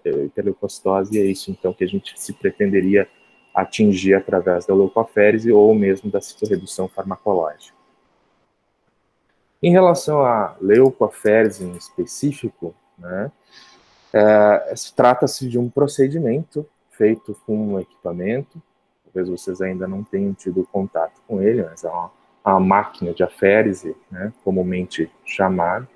isso, então, que a gente se pretenderia atingir através da leucoférese ou mesmo da citorredução farmacológica. Em relação à leucoférese em específico, né, trata-se de um procedimento feito com um equipamento, talvez vocês ainda não tenham tido contato com ele, mas é uma máquina de aférese, né, comumente chamada,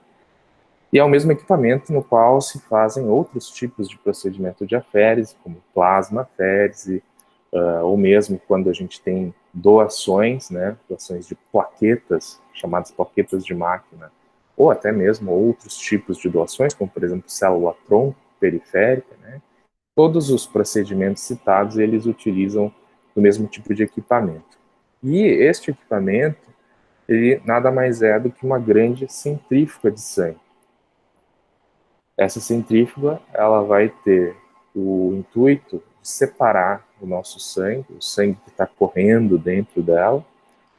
e é o mesmo equipamento no qual se fazem outros tipos de procedimento de aférese, como plasma-aférese, ou mesmo quando a gente tem doações, né, doações de plaquetas, chamadas plaquetas de máquina, ou até mesmo outros tipos de doações, como por exemplo célula-tronco periférica, né, Todos os procedimentos citados, eles utilizam o mesmo tipo de equipamento. E este equipamento, ele nada mais é do que uma grande centrífuga de sangue. Essa centrífuga, ela vai ter o intuito de separar o nosso sangue, o sangue que está correndo dentro dela,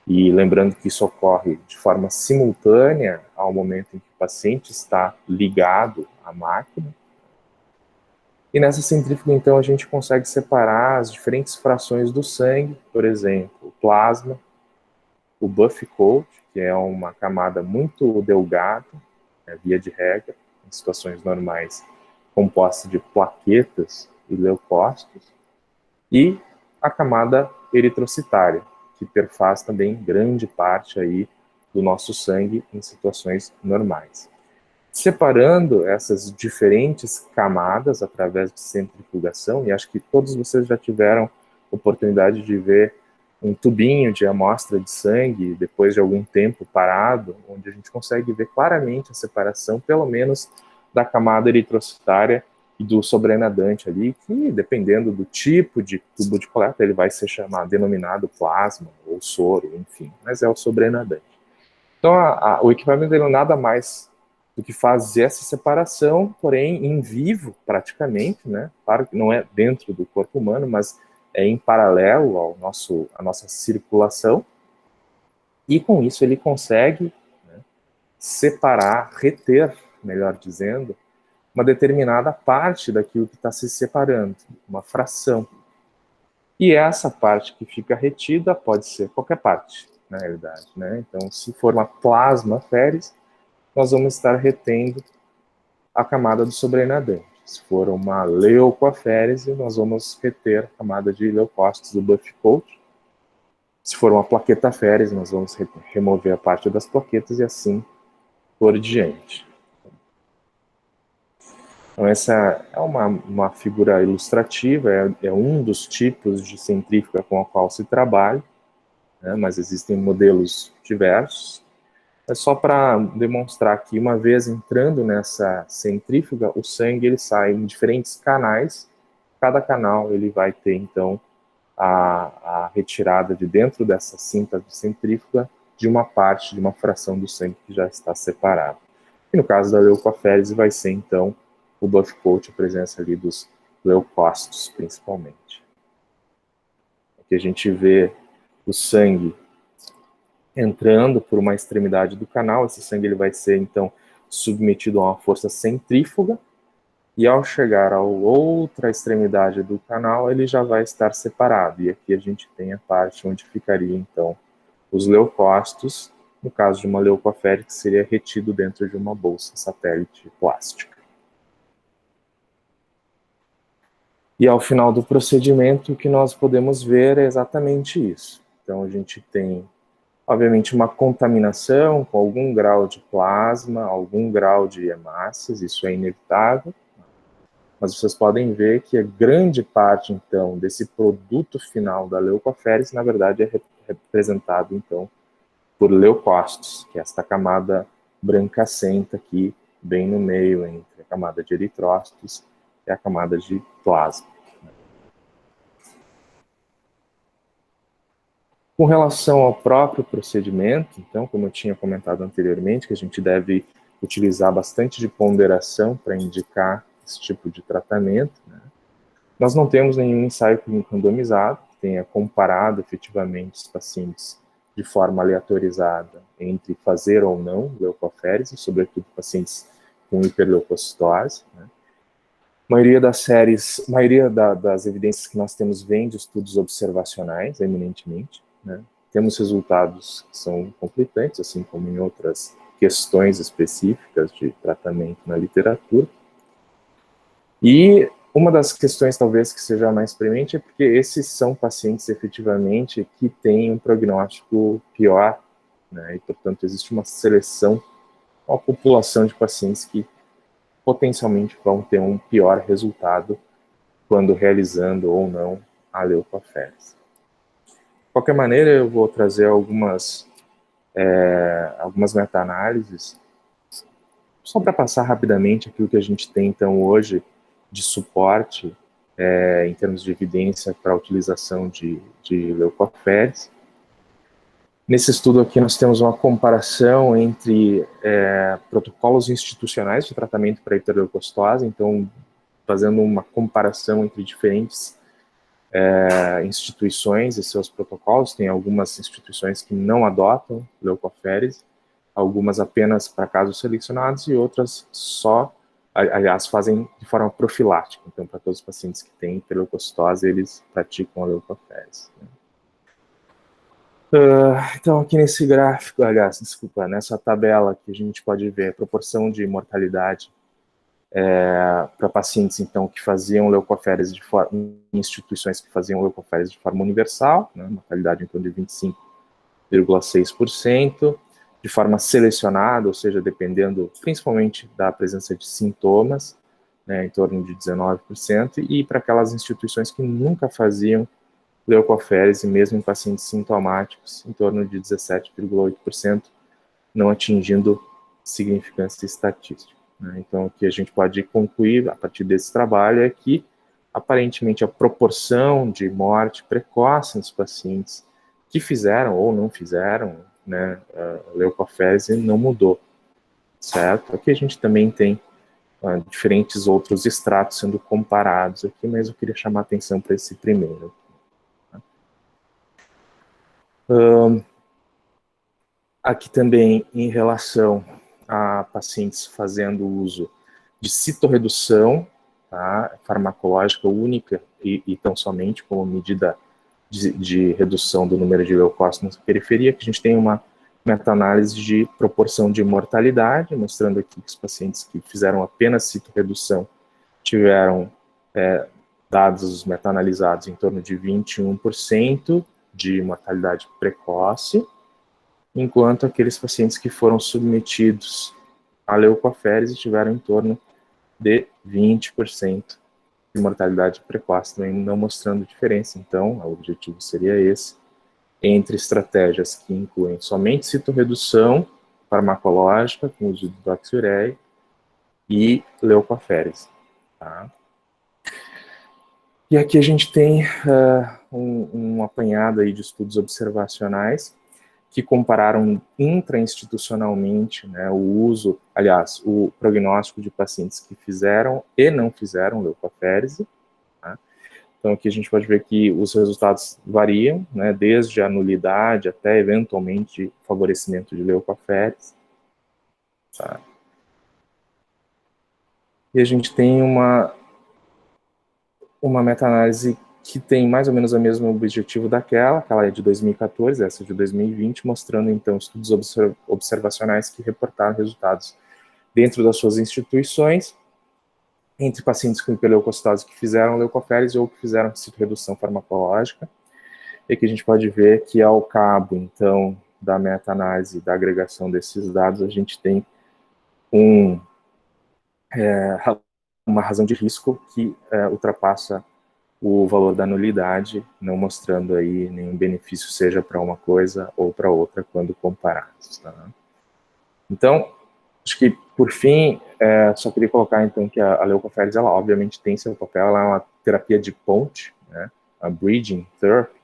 e lembrando que isso ocorre de forma simultânea ao momento em que o paciente está ligado à máquina. E nessa centrífuga, então, a gente consegue separar as diferentes frações do sangue, por exemplo, o plasma, o buff coat, que é uma camada muito delgada, via de regra, em situações normais, composta de plaquetas e leucócitos, e a camada eritrocitária, que perfaz também grande parte aí do nosso sangue em situações normais. Separando essas diferentes camadas através de centrifugação, e acho que todos vocês já tiveram oportunidade de ver um tubinho de amostra de sangue depois de algum tempo parado, onde a gente consegue ver claramente a separação, pelo menos da camada eritrocitária e do sobrenadante ali, que dependendo do tipo de tubo de coleta, ele vai ser chamado, denominado plasma ou soro, enfim, mas é o sobrenadante. Então, o equipamento ele nada mais do que fazer essa separação, porém em vivo, praticamente, né? Claro que não é dentro do corpo humano, mas é em paralelo à nossa circulação, e com isso ele consegue, né, separar, reter, melhor dizendo, uma determinada parte daquilo que está se separando, uma fração. E essa parte que fica retida pode ser qualquer parte, na realidade, né? Então, se for uma plasmaférese, nós vamos estar retendo a camada do sobrenadante. Se for uma leucoaférese, nós vamos reter a camada de leucócitos do buff coat. Se for uma plaquetaférese, nós vamos remover a parte das plaquetas e assim por diante. Então, essa é uma figura ilustrativa, é um dos tipos de centrífuga com a qual se trabalha, né, mas existem modelos diversos. É só para demonstrar que, uma vez entrando nessa centrífuga, o sangue ele sai em diferentes canais. Cada canal ele vai ter, então, a retirada de dentro dessa cinta de centrífuga de uma parte, de uma fração do sangue que já está separada. E no caso da leucoaférese vai ser, então, o buff coat, a presença ali dos leucócitos, principalmente. Aqui a gente vê o sangue entrando por uma extremidade do canal, esse sangue ele vai ser, então, submetido a uma força centrífuga, e ao chegar a outra extremidade do canal, ele já vai estar separado, e aqui a gente tem a parte onde ficaria, então, os leucócitos, no caso de uma leucoaférese, que seria retido dentro de uma bolsa satélite plástica. E ao final do procedimento, o que nós podemos ver é exatamente isso. Então, a gente tem, obviamente, uma contaminação com algum grau de plasma, algum grau de hemácias, isso é inevitável, mas vocês podem ver que a grande parte, então, desse produto final da leucoaférese, na verdade, é representado, então, por leucócitos, que é esta camada brancacenta aqui, bem no meio, entre a camada de eritrócitos e a camada de plasma. Com relação ao próprio procedimento, então, como eu tinha comentado anteriormente, que a gente deve utilizar bastante de ponderação para indicar esse tipo de tratamento, né? Nós não temos nenhum ensaio clínico randomizado que tenha comparado efetivamente os pacientes de forma aleatorizada entre fazer ou não leucoaférese, sobretudo pacientes com hiperleucocitose, né? A maioria das evidências que nós temos vem de estudos observacionais, eminentemente, né? Temos resultados que são conflitantes, assim como em outras questões específicas de tratamento na literatura. E uma das questões, talvez, que seja mais premente é porque esses são pacientes, efetivamente, que têm um prognóstico pior, né? E, portanto, existe uma seleção, uma população de pacientes que potencialmente vão ter um pior resultado quando realizando ou não a leucoaférese. De qualquer maneira, eu vou trazer algumas meta-análises, só para passar rapidamente aquilo que a gente tem, então, hoje, de suporte em termos de evidência para a utilização de leucoférese. Nesse estudo aqui nós temos uma comparação entre protocolos institucionais de tratamento para hiperleucocitose, então fazendo uma comparação entre diferentes instituições e seus protocolos. Tem algumas instituições que não adotam leucoférese, algumas apenas para casos selecionados e outras só, aliás, fazem de forma profilática. Então, para todos os pacientes que têm hiperleucocitose, eles praticam a leucoférese. Então, aqui nesse gráfico, aliás, desculpa, nessa tabela que a gente pode ver a proporção de mortalidade para pacientes, então, que faziam leucoférese em instituições que faziam leucoférese de forma universal, né, mortalidade em torno de 25,6%, de forma selecionada, ou seja, dependendo principalmente da presença de sintomas, né, em torno de 19%, e para aquelas instituições que nunca faziam leucoférese, mesmo em pacientes sintomáticos, em torno de 17,8%, não atingindo significância estatística. Então, o que a gente pode concluir a partir desse trabalho é que, aparentemente, a proporção de morte precoce nos pacientes que fizeram ou não fizeram, né, leucoférese não mudou, certo? Aqui a gente também tem diferentes outros extratos sendo comparados aqui, mas eu queria chamar a atenção para esse primeiro. Aqui também, em relação a pacientes fazendo uso de citorredução, tá, farmacológica única e tão somente como medida de redução do número de leucócitos na periferia, que a gente tem uma meta-análise de proporção de mortalidade, mostrando aqui que os pacientes que fizeram apenas citorredução tiveram dados meta-analisados em torno de 21% de mortalidade precoce, enquanto aqueles pacientes que foram submetidos à leucoférese tiveram em torno de 20% de mortalidade precoce, também não mostrando diferença. Então, o objetivo seria esse, entre estratégias que incluem somente citorredução farmacológica, com uso de doxiureia, e leucoférese. Tá? E aqui a gente tem um apanhado aí de estudos observacionais que compararam intrainstitucionalmente, né, o uso, aliás, o prognóstico de pacientes que fizeram e não fizeram leucoférese. Tá? Então, aqui a gente pode ver que os resultados variam, né, desde a nulidade até, eventualmente, favorecimento de leucoférese. Tá? E a gente tem uma meta-análise que tem mais ou menos o mesmo objetivo aquela é de 2014, essa de 2020, mostrando, então, estudos observacionais que reportaram resultados dentro das suas instituições, entre pacientes com hiperleucocitose que fizeram leucoférese ou que fizeram citorredução farmacológica, e que a gente pode ver que, ao cabo, então, da meta-análise, da agregação desses dados, a gente tem uma razão de risco que ultrapassa o valor da nulidade, não mostrando aí nenhum benefício, seja para uma coisa ou para outra, quando comparados. Tá? Então, acho que, por fim, só queria colocar, então, que a leucoférese, ela obviamente tem seu papel, ela é uma terapia de ponte, né, a bridging therapy,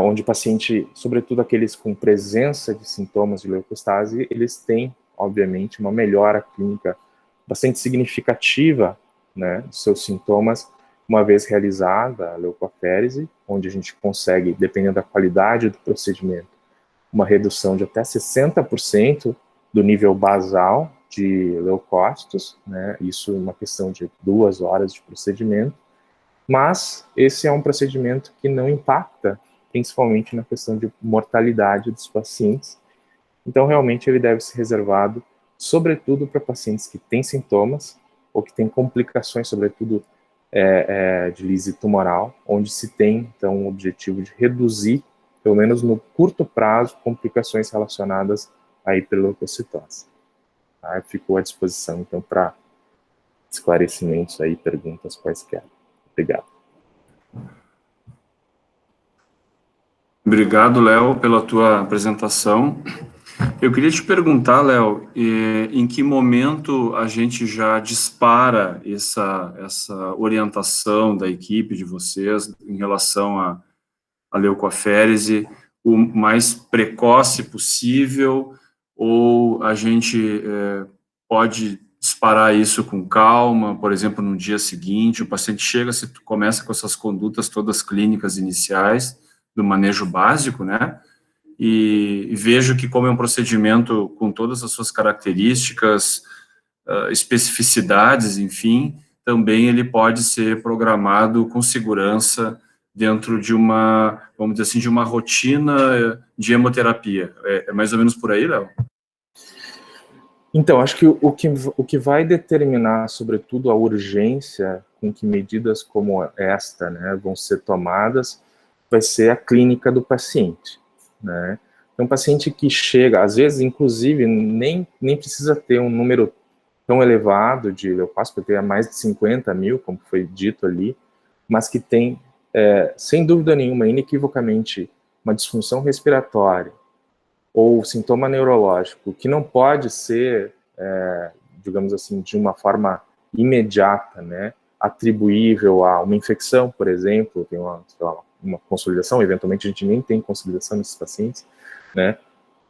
onde o paciente, sobretudo aqueles com presença de sintomas de leucostase, eles têm, obviamente, uma melhora clínica bastante significativa, né, dos seus sintomas, uma vez realizada a leucoférese, onde a gente consegue, dependendo da qualidade do procedimento, uma redução de até 60% do nível basal de leucócitos, né? Isso é uma questão de 2 horas de procedimento, mas esse é um procedimento que não impacta, principalmente na questão de mortalidade dos pacientes, então realmente ele deve ser reservado, sobretudo para pacientes que têm sintomas, ou que têm complicações, sobretudo de lise tumoral, onde se tem, então, o objetivo de reduzir, pelo menos no curto prazo, complicações relacionadas à hiperleucocitose. Tá? Ficou à disposição, então, para esclarecimentos aí, perguntas quaisquer. Obrigado. Obrigado, Léo, pela tua apresentação. Eu queria te perguntar, Léo, em que momento a gente já dispara essa orientação da equipe de vocês em relação a leucoférese o mais precoce possível, ou a gente pode disparar isso com calma, por exemplo, no dia seguinte, o paciente chega, se começa com essas condutas todas clínicas iniciais do manejo básico, né? E vejo que, como é um procedimento com todas as suas características, especificidades, enfim, também ele pode ser programado com segurança dentro de uma, vamos dizer assim, de uma rotina de hemoterapia. É mais ou menos por aí, Léo? Então, acho que o que vai determinar, sobretudo, a urgência com que medidas como esta, né, vão ser tomadas, vai ser a clínica do paciente, né? Então, um paciente que chega, às vezes, inclusive, nem precisa ter um número tão elevado de leucócitos, porque tem mais de 50 mil, como foi dito ali, mas que tem, sem dúvida nenhuma, inequivocamente, uma disfunção respiratória, ou sintoma neurológico, que não pode ser, digamos assim, de uma forma imediata, né, atribuível a uma infecção, por exemplo, tem uma consolidação, eventualmente a gente nem tem consolidação nesses pacientes, né,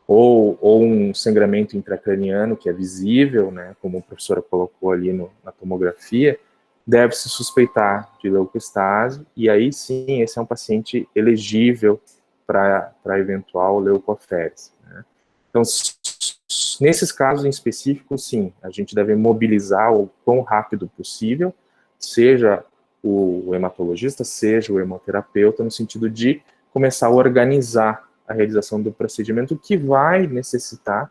ou um sangramento intracraniano que é visível, né, como a professora colocou ali na tomografia, deve-se suspeitar de leucostase, e aí sim, esse é um paciente elegível para eventual leucoférese, né. Então, nesses casos em específico, sim, a gente deve mobilizar o quão rápido possível, seja o hematologista, seja o hemoterapeuta, no sentido de começar a organizar a realização do procedimento, que vai necessitar,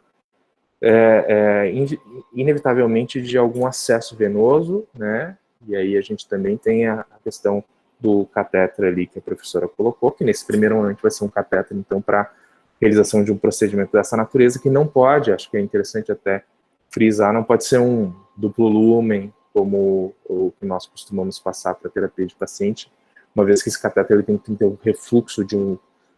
inevitavelmente, de algum acesso venoso, né? E aí a gente também tem a questão do catéter ali que a professora colocou, que nesse primeiro momento vai ser um catéter, então, para realização de um procedimento dessa natureza, que não pode, acho que é interessante até frisar, não pode ser um duplo lumen, como o que nós costumamos passar para terapia de paciente, uma vez que esse catéter ele tem que ter um refluxo de um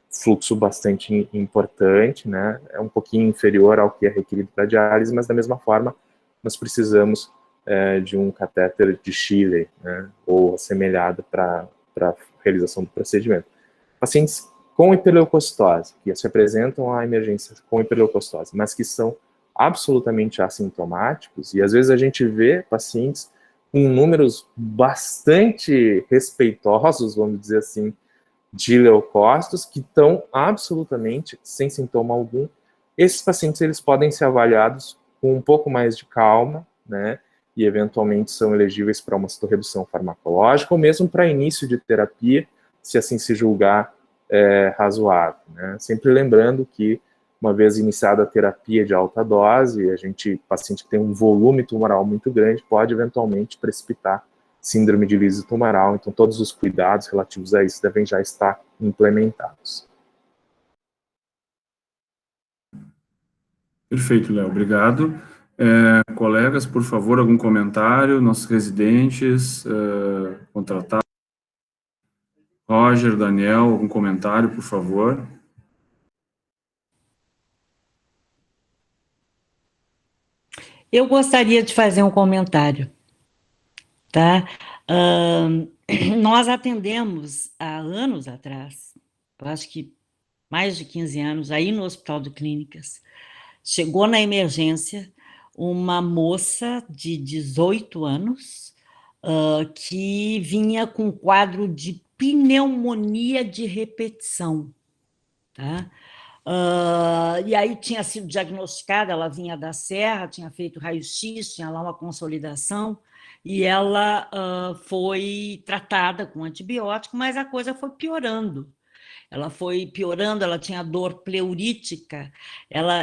fluxo bastante importante, né? É um pouquinho inferior ao que é requerido para diálise, mas da mesma forma nós precisamos de um catéter de Schiller, né? Ou assemelhado para realização do procedimento. Pacientes com hiperleucocitose, que se apresentam à emergência com hiperleucocitose, mas que são absolutamente assintomáticos, e às vezes a gente vê pacientes com números bastante respeitosos, vamos dizer assim, de leucócitos, que estão absolutamente sem sintoma algum. Esses pacientes eles podem ser avaliados com um pouco mais de calma, né, e eventualmente são elegíveis para uma citorredução farmacológica, ou mesmo para início de terapia, se assim se julgar razoável, né? Sempre lembrando que, uma vez iniciada a terapia de alta dose, paciente que tem um volume tumoral muito grande, pode eventualmente precipitar síndrome de lise tumoral, então todos os cuidados relativos a isso devem já estar implementados. Perfeito, Léo, obrigado. Colegas, por favor, algum comentário? Nossos residentes, contratados. Roger, Daniel, algum comentário, por favor? Eu gostaria de fazer um comentário, tá? Nós atendemos há anos atrás, eu acho que mais de 15 anos, aí no Hospital de Clínicas, chegou na emergência uma moça de 18 anos que vinha com quadro de pneumonia de repetição, tá? E aí tinha sido diagnosticada, ela vinha da Serra, tinha feito raio-x, tinha lá uma consolidação, e ela foi tratada com antibiótico, mas a coisa foi piorando. Ela foi piorando, ela tinha dor pleurítica,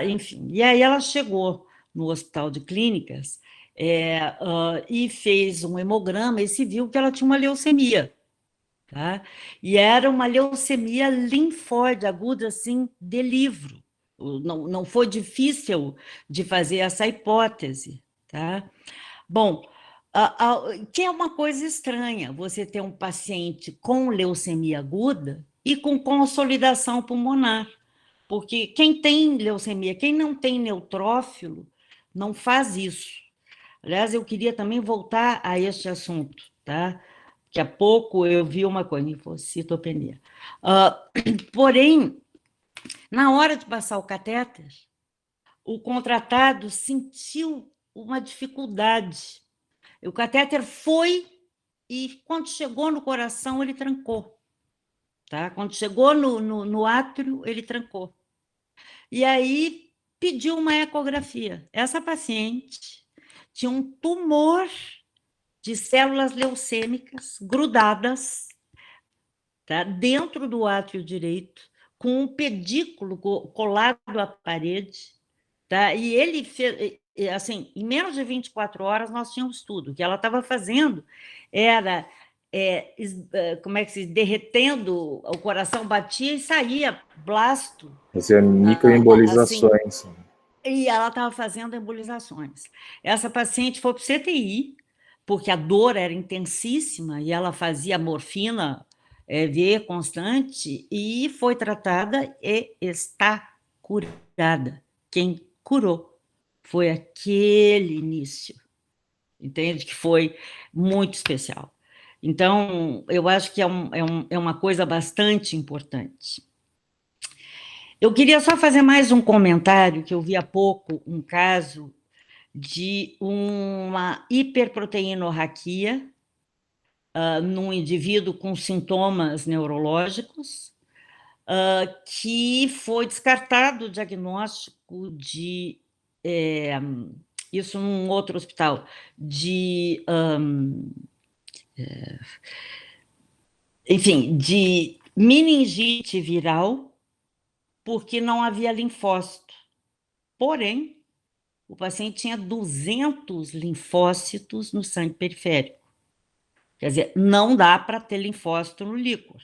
enfim. E aí ela chegou no Hospital de Clínicas e fez um hemograma e se viu que ela tinha uma leucemia. Tá? E era uma leucemia linfóide aguda, assim, de livro. Não foi difícil de fazer essa hipótese. Tá? Bom, que é uma coisa estranha, você ter um paciente com leucemia aguda e com consolidação pulmonar, Porque quem tem leucemia, quem não tem neutrófilo, não faz isso. Aliás, eu queria também voltar a este assunto, tá? Daqui a pouco eu vi uma coisa, linfocitopenia. Porém, na hora de passar o catéter, o contratado sentiu uma dificuldade. O catéter foi e, quando chegou no coração, ele trancou. Tá? Quando chegou no átrio, ele trancou. E aí pediu uma ecografia. Essa paciente tinha um tumor de células leucêmicas grudadas, tá, dentro do átrio direito, com um pedículo colado à parede, tá? E ele fez, assim, em menos de 24 horas nós tínhamos tudo. O que ela estava fazendo era, como é que se diz? Derretendo, o coração batia e saía blasto. Fazia Assim, microembolizações. e ela estava fazendo embolizações. Essa paciente foi para o CTI, porque a dor era intensíssima e ela fazia morfina V constante e foi tratada e está curada. Quem curou foi aquele início, entende? Que foi muito especial. Então, eu acho que é uma coisa bastante importante. Eu queria só fazer mais um comentário, que eu vi há pouco um caso de uma hiperproteinorraquia num indivíduo com sintomas neurológicos, que foi descartado o diagnóstico de, isso num outro hospital, de, enfim, de meningite viral, porque não havia linfócito. Porém, o paciente tinha 200 linfócitos no sangue periférico. Quer dizer, não dá para ter linfócito no líquor.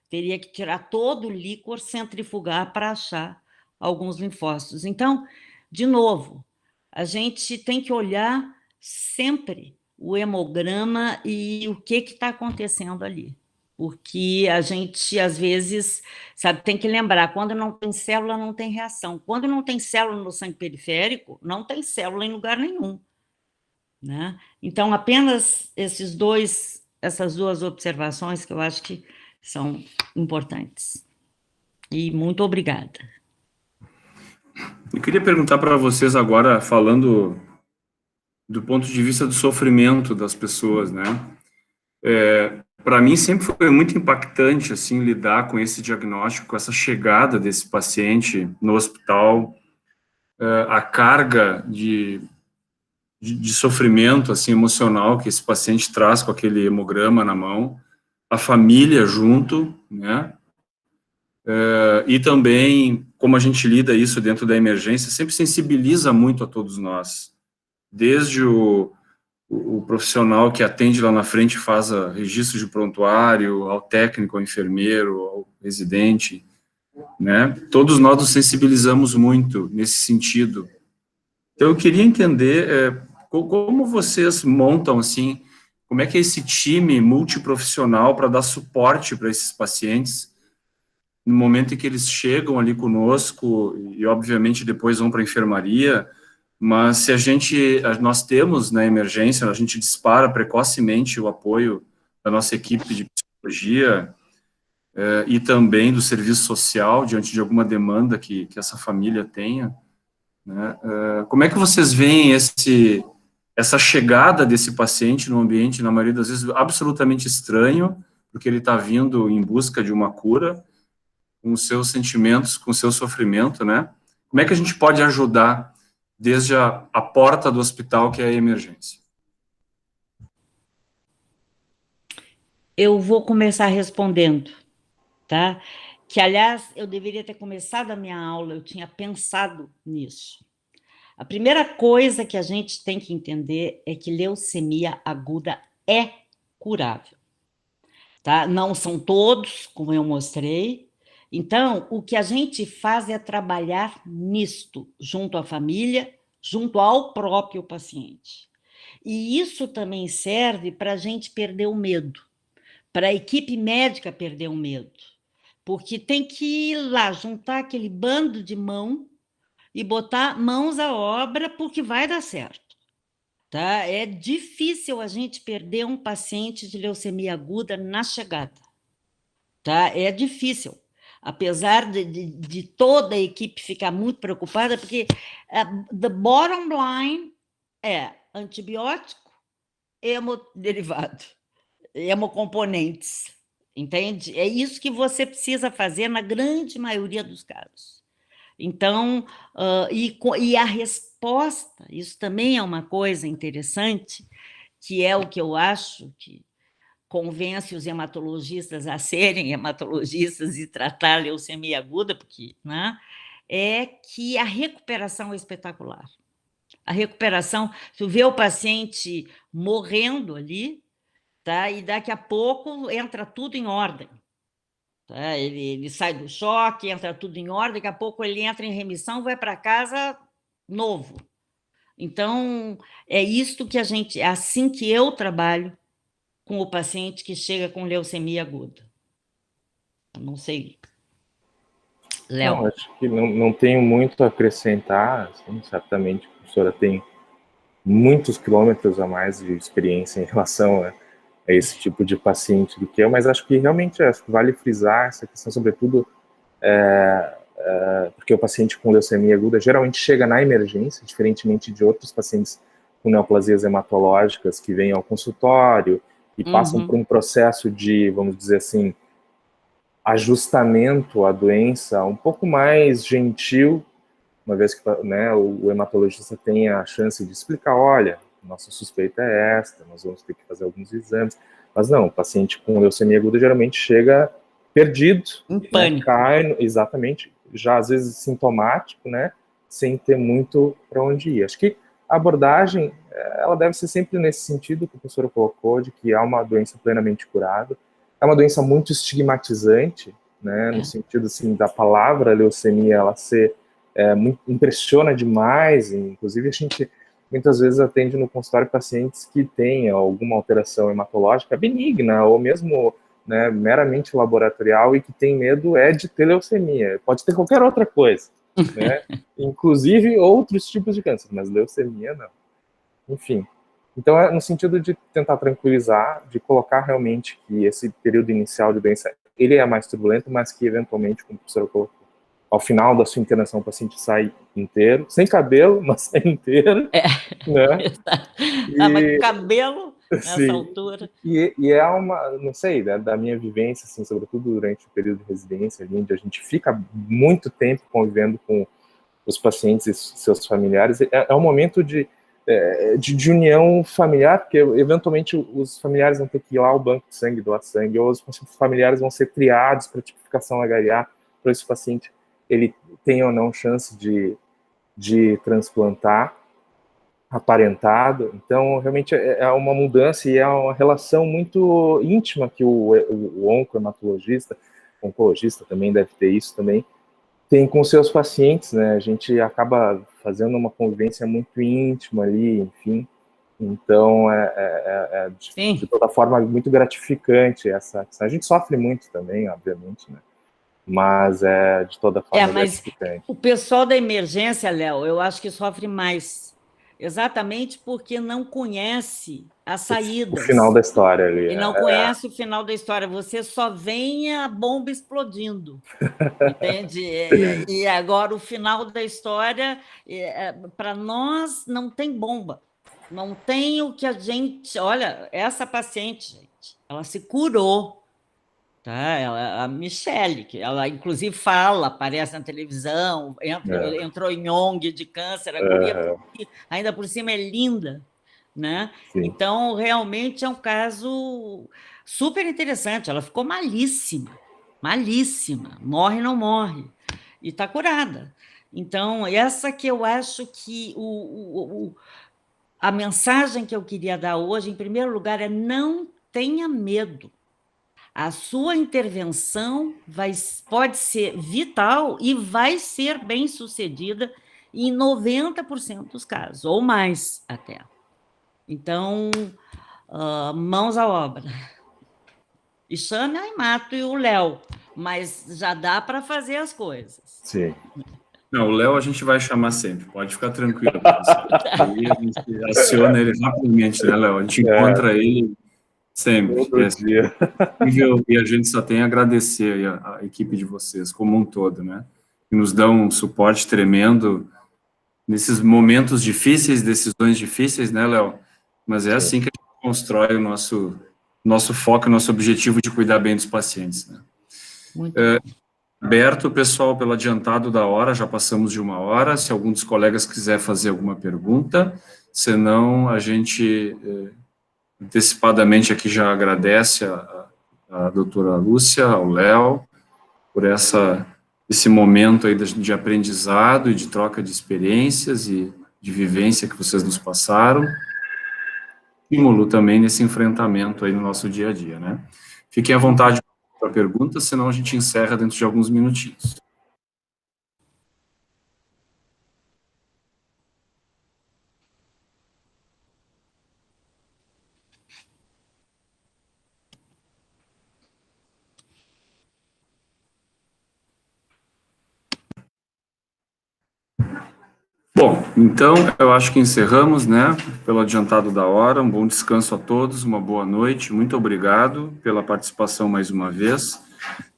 Teria que tirar todo o líquor, centrifugar para achar alguns linfócitos. Então, de novo, a gente tem que olhar sempre o hemograma e o que está acontecendo ali. Porque a gente, às vezes, sabe, tem que lembrar, quando não tem célula, não tem reação. Quando não tem célula no sangue periférico, não tem célula em lugar nenhum. Né? Então, apenas essas duas observações que eu acho que são importantes. E muito obrigada. Eu queria perguntar para vocês agora, falando do ponto de vista do sofrimento das pessoas, né? Para mim sempre foi muito impactante assim lidar com esse diagnóstico, com essa chegada desse paciente no hospital, a carga de sofrimento assim emocional que esse paciente traz com aquele hemograma na mão, a família junto, né? E também como a gente lida isso dentro da emergência, sempre sensibiliza muito a todos nós, desde o profissional que atende lá na frente, faz registro de prontuário, ao técnico, ao enfermeiro, ao residente, né? Todos nós nos sensibilizamos muito nesse sentido. Então, eu queria entender como vocês montam, assim, como é que é esse time multiprofissional para dar suporte para esses pacientes no momento em que eles chegam ali conosco e, obviamente, depois vão para a enfermaria, mas se nós temos na emergência, a gente dispara precocemente o apoio da nossa equipe de psicologia e também do serviço social, diante de alguma demanda que essa família tenha, né? Como é que vocês veem essa chegada desse paciente no ambiente, na maioria das vezes, absolutamente estranho, porque ele está vindo em busca de uma cura, com os seus sentimentos, com o seu sofrimento, né? Como é que a gente pode ajudar desde a porta do hospital, que é a emergência? Eu vou começar respondendo, tá? Que, aliás, eu deveria ter começado a minha aula, eu tinha pensado nisso. A primeira coisa que a gente tem que entender é que leucemia aguda é curável, tá? Não são todos, como eu mostrei. Então, o que a gente faz é trabalhar nisto, junto à família, junto ao próprio paciente. E isso também serve para a gente perder o medo, para a equipe médica perder o medo. porque tem que ir lá, juntar aquele bando de mão e botar mãos à obra, porque vai dar certo. Tá? É difícil a gente perder um paciente de leucemia aguda na chegada. Tá? É difícil, apesar de toda a equipe ficar muito preocupada, porque the bottom line é antibiótico, hemoderivado, hemocomponentes, entende? É isso que você precisa fazer na grande maioria dos casos. Então, e a resposta, isso também é uma coisa interessante, que é o que eu acho que convence os hematologistas a serem hematologistas e tratar a leucemia aguda, porque, né, é que a recuperação é espetacular. A recuperação, tu vê o paciente morrendo ali, tá? E daqui a pouco entra tudo em ordem. Tá? Ele sai do choque, entra tudo em ordem, daqui a pouco ele entra em remissão, vai para casa novo. Então, é isso que é assim que eu trabalho com o paciente que chega com leucemia aguda. Eu não sei, Não, Léo. acho que não tenho muito a acrescentar, assim, certamente a professora tem muitos quilômetros a mais de experiência em relação a esse tipo de paciente do que eu, mas acho que realmente acho que vale frisar essa questão, sobretudo, porque o paciente com leucemia aguda geralmente chega na emergência, diferentemente de outros pacientes com neoplasias hematológicas que vêm ao consultório e passam por um processo de, vamos dizer assim, ajustamento à doença um pouco mais gentil, uma vez que, né, o hematologista tem a chance de explicar, olha, nossa suspeita é esta, nós vamos ter que fazer alguns exames. Mas não, o paciente com leucemia aguda geralmente chega perdido, Em né, pânico. cai, exatamente, já às vezes sintomático, né, sem ter muito para onde ir. Acho que a abordagem, ela deve ser sempre nesse sentido que a professora colocou, de que há uma doença plenamente curada. É uma doença muito estigmatizante, né, no sentido assim, da palavra leucemia, ela ser impressiona demais, inclusive a gente muitas vezes atende no consultório pacientes que têm alguma alteração hematológica benigna ou mesmo, né, meramente laboratorial e que tem medo de ter leucemia, pode ter qualquer outra coisa, né, inclusive outros tipos de câncer, mas leucemia não. Enfim, então é no sentido de tentar tranquilizar, de colocar realmente que esse período inicial de doença, ele é mais turbulento, mas que eventualmente, como a professora colocou, ao final da sua internação, o paciente sai inteiro, sem cabelo, mas sai inteiro, né? Tava E, cabelo nessa sim, altura. e é uma, não sei, né, da minha vivência, assim, sobretudo durante o período de residência, ali, onde a gente fica muito tempo convivendo com os pacientes e seus familiares, é um momento de união familiar, porque eventualmente os familiares vão ter que ir lá ao banco de sangue, doar sangue, ou os familiares vão ser triados para tipificação HLA, para esse paciente ele tem ou não chance de transplantar aparentado. Então, realmente é uma mudança e é uma relação muito íntima que o oncologista também deve ter isso também, tem com seus pacientes, né? A gente acaba fazendo uma convivência muito íntima ali, enfim. Então, de toda forma, muito gratificante essa questão. A gente sofre muito também, obviamente, né? Mas de toda forma Mas gratificante. o pessoal da emergência, Léo, eu acho que sofre mais, exatamente porque não conhece as O final saídas. da história ali. E não conhece o final da história, você só vê a bomba explodindo, entende? E agora o final da história, para nós, não tem bomba, não tem o que a gente. Olha, essa paciente, gente, ela se curou, tá? A Michele, que ela inclusive fala, aparece na televisão, entrou em ONG de câncer, a guria, ainda por cima, é linda. Né? Então, realmente é um caso super interessante. Ela ficou malíssima, malíssima, morre, não morre, e está curada. Então, essa que eu acho que a mensagem que eu queria dar hoje, em primeiro lugar, é não tenha medo. A sua intervenção pode ser vital e vai ser bem sucedida em 90% dos casos, ou mais até. Então, mãos à obra. E chame a Imato e o Léo mas já dá para fazer as coisas. Sim. Não, o Léo a gente vai chamar sempre, pode ficar tranquilo, professor. Aí a gente aciona ele rapidamente, né, Léo? A gente encontra ele sempre. Todo dia. E a gente só tem a agradecer aí a equipe de vocês como um todo, né? Que nos dão um suporte tremendo nesses momentos difíceis, decisões difíceis, né, Léo? Mas é assim que a gente constrói o nosso foco, nosso objetivo de cuidar bem dos pacientes, né? Muito bom. Aberto, pessoal, pelo adiantado da hora, já passamos de 1 hora, se algum dos colegas quiser fazer alguma pergunta, senão a gente antecipadamente aqui já agradece a doutora Lúcia, ao Léo, por esse momento aí de aprendizado e de troca de experiências e de vivência que vocês nos passaram, estímulo também nesse enfrentamento aí no nosso dia a dia, né? Fiquem à vontade para perguntas, senão a gente encerra dentro de alguns minutinhos. Bom, então eu acho que encerramos, né, pelo adiantado da hora. Um bom descanso a todos, uma boa noite, muito obrigado pela participação mais uma vez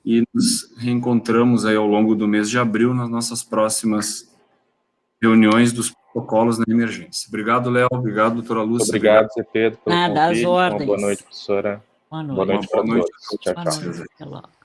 e nos reencontramos aí ao longo do mês de abril nas nossas próximas reuniões dos protocolos na emergência. Obrigado, Léo, obrigado, doutora Lúcia. Obrigado, Zé Pedro, pelo Nada, convite. às ordens. Uma boa noite, professora. Boa noite. Boa noite para todos. Tchau, Boa tchau. noite. Até logo.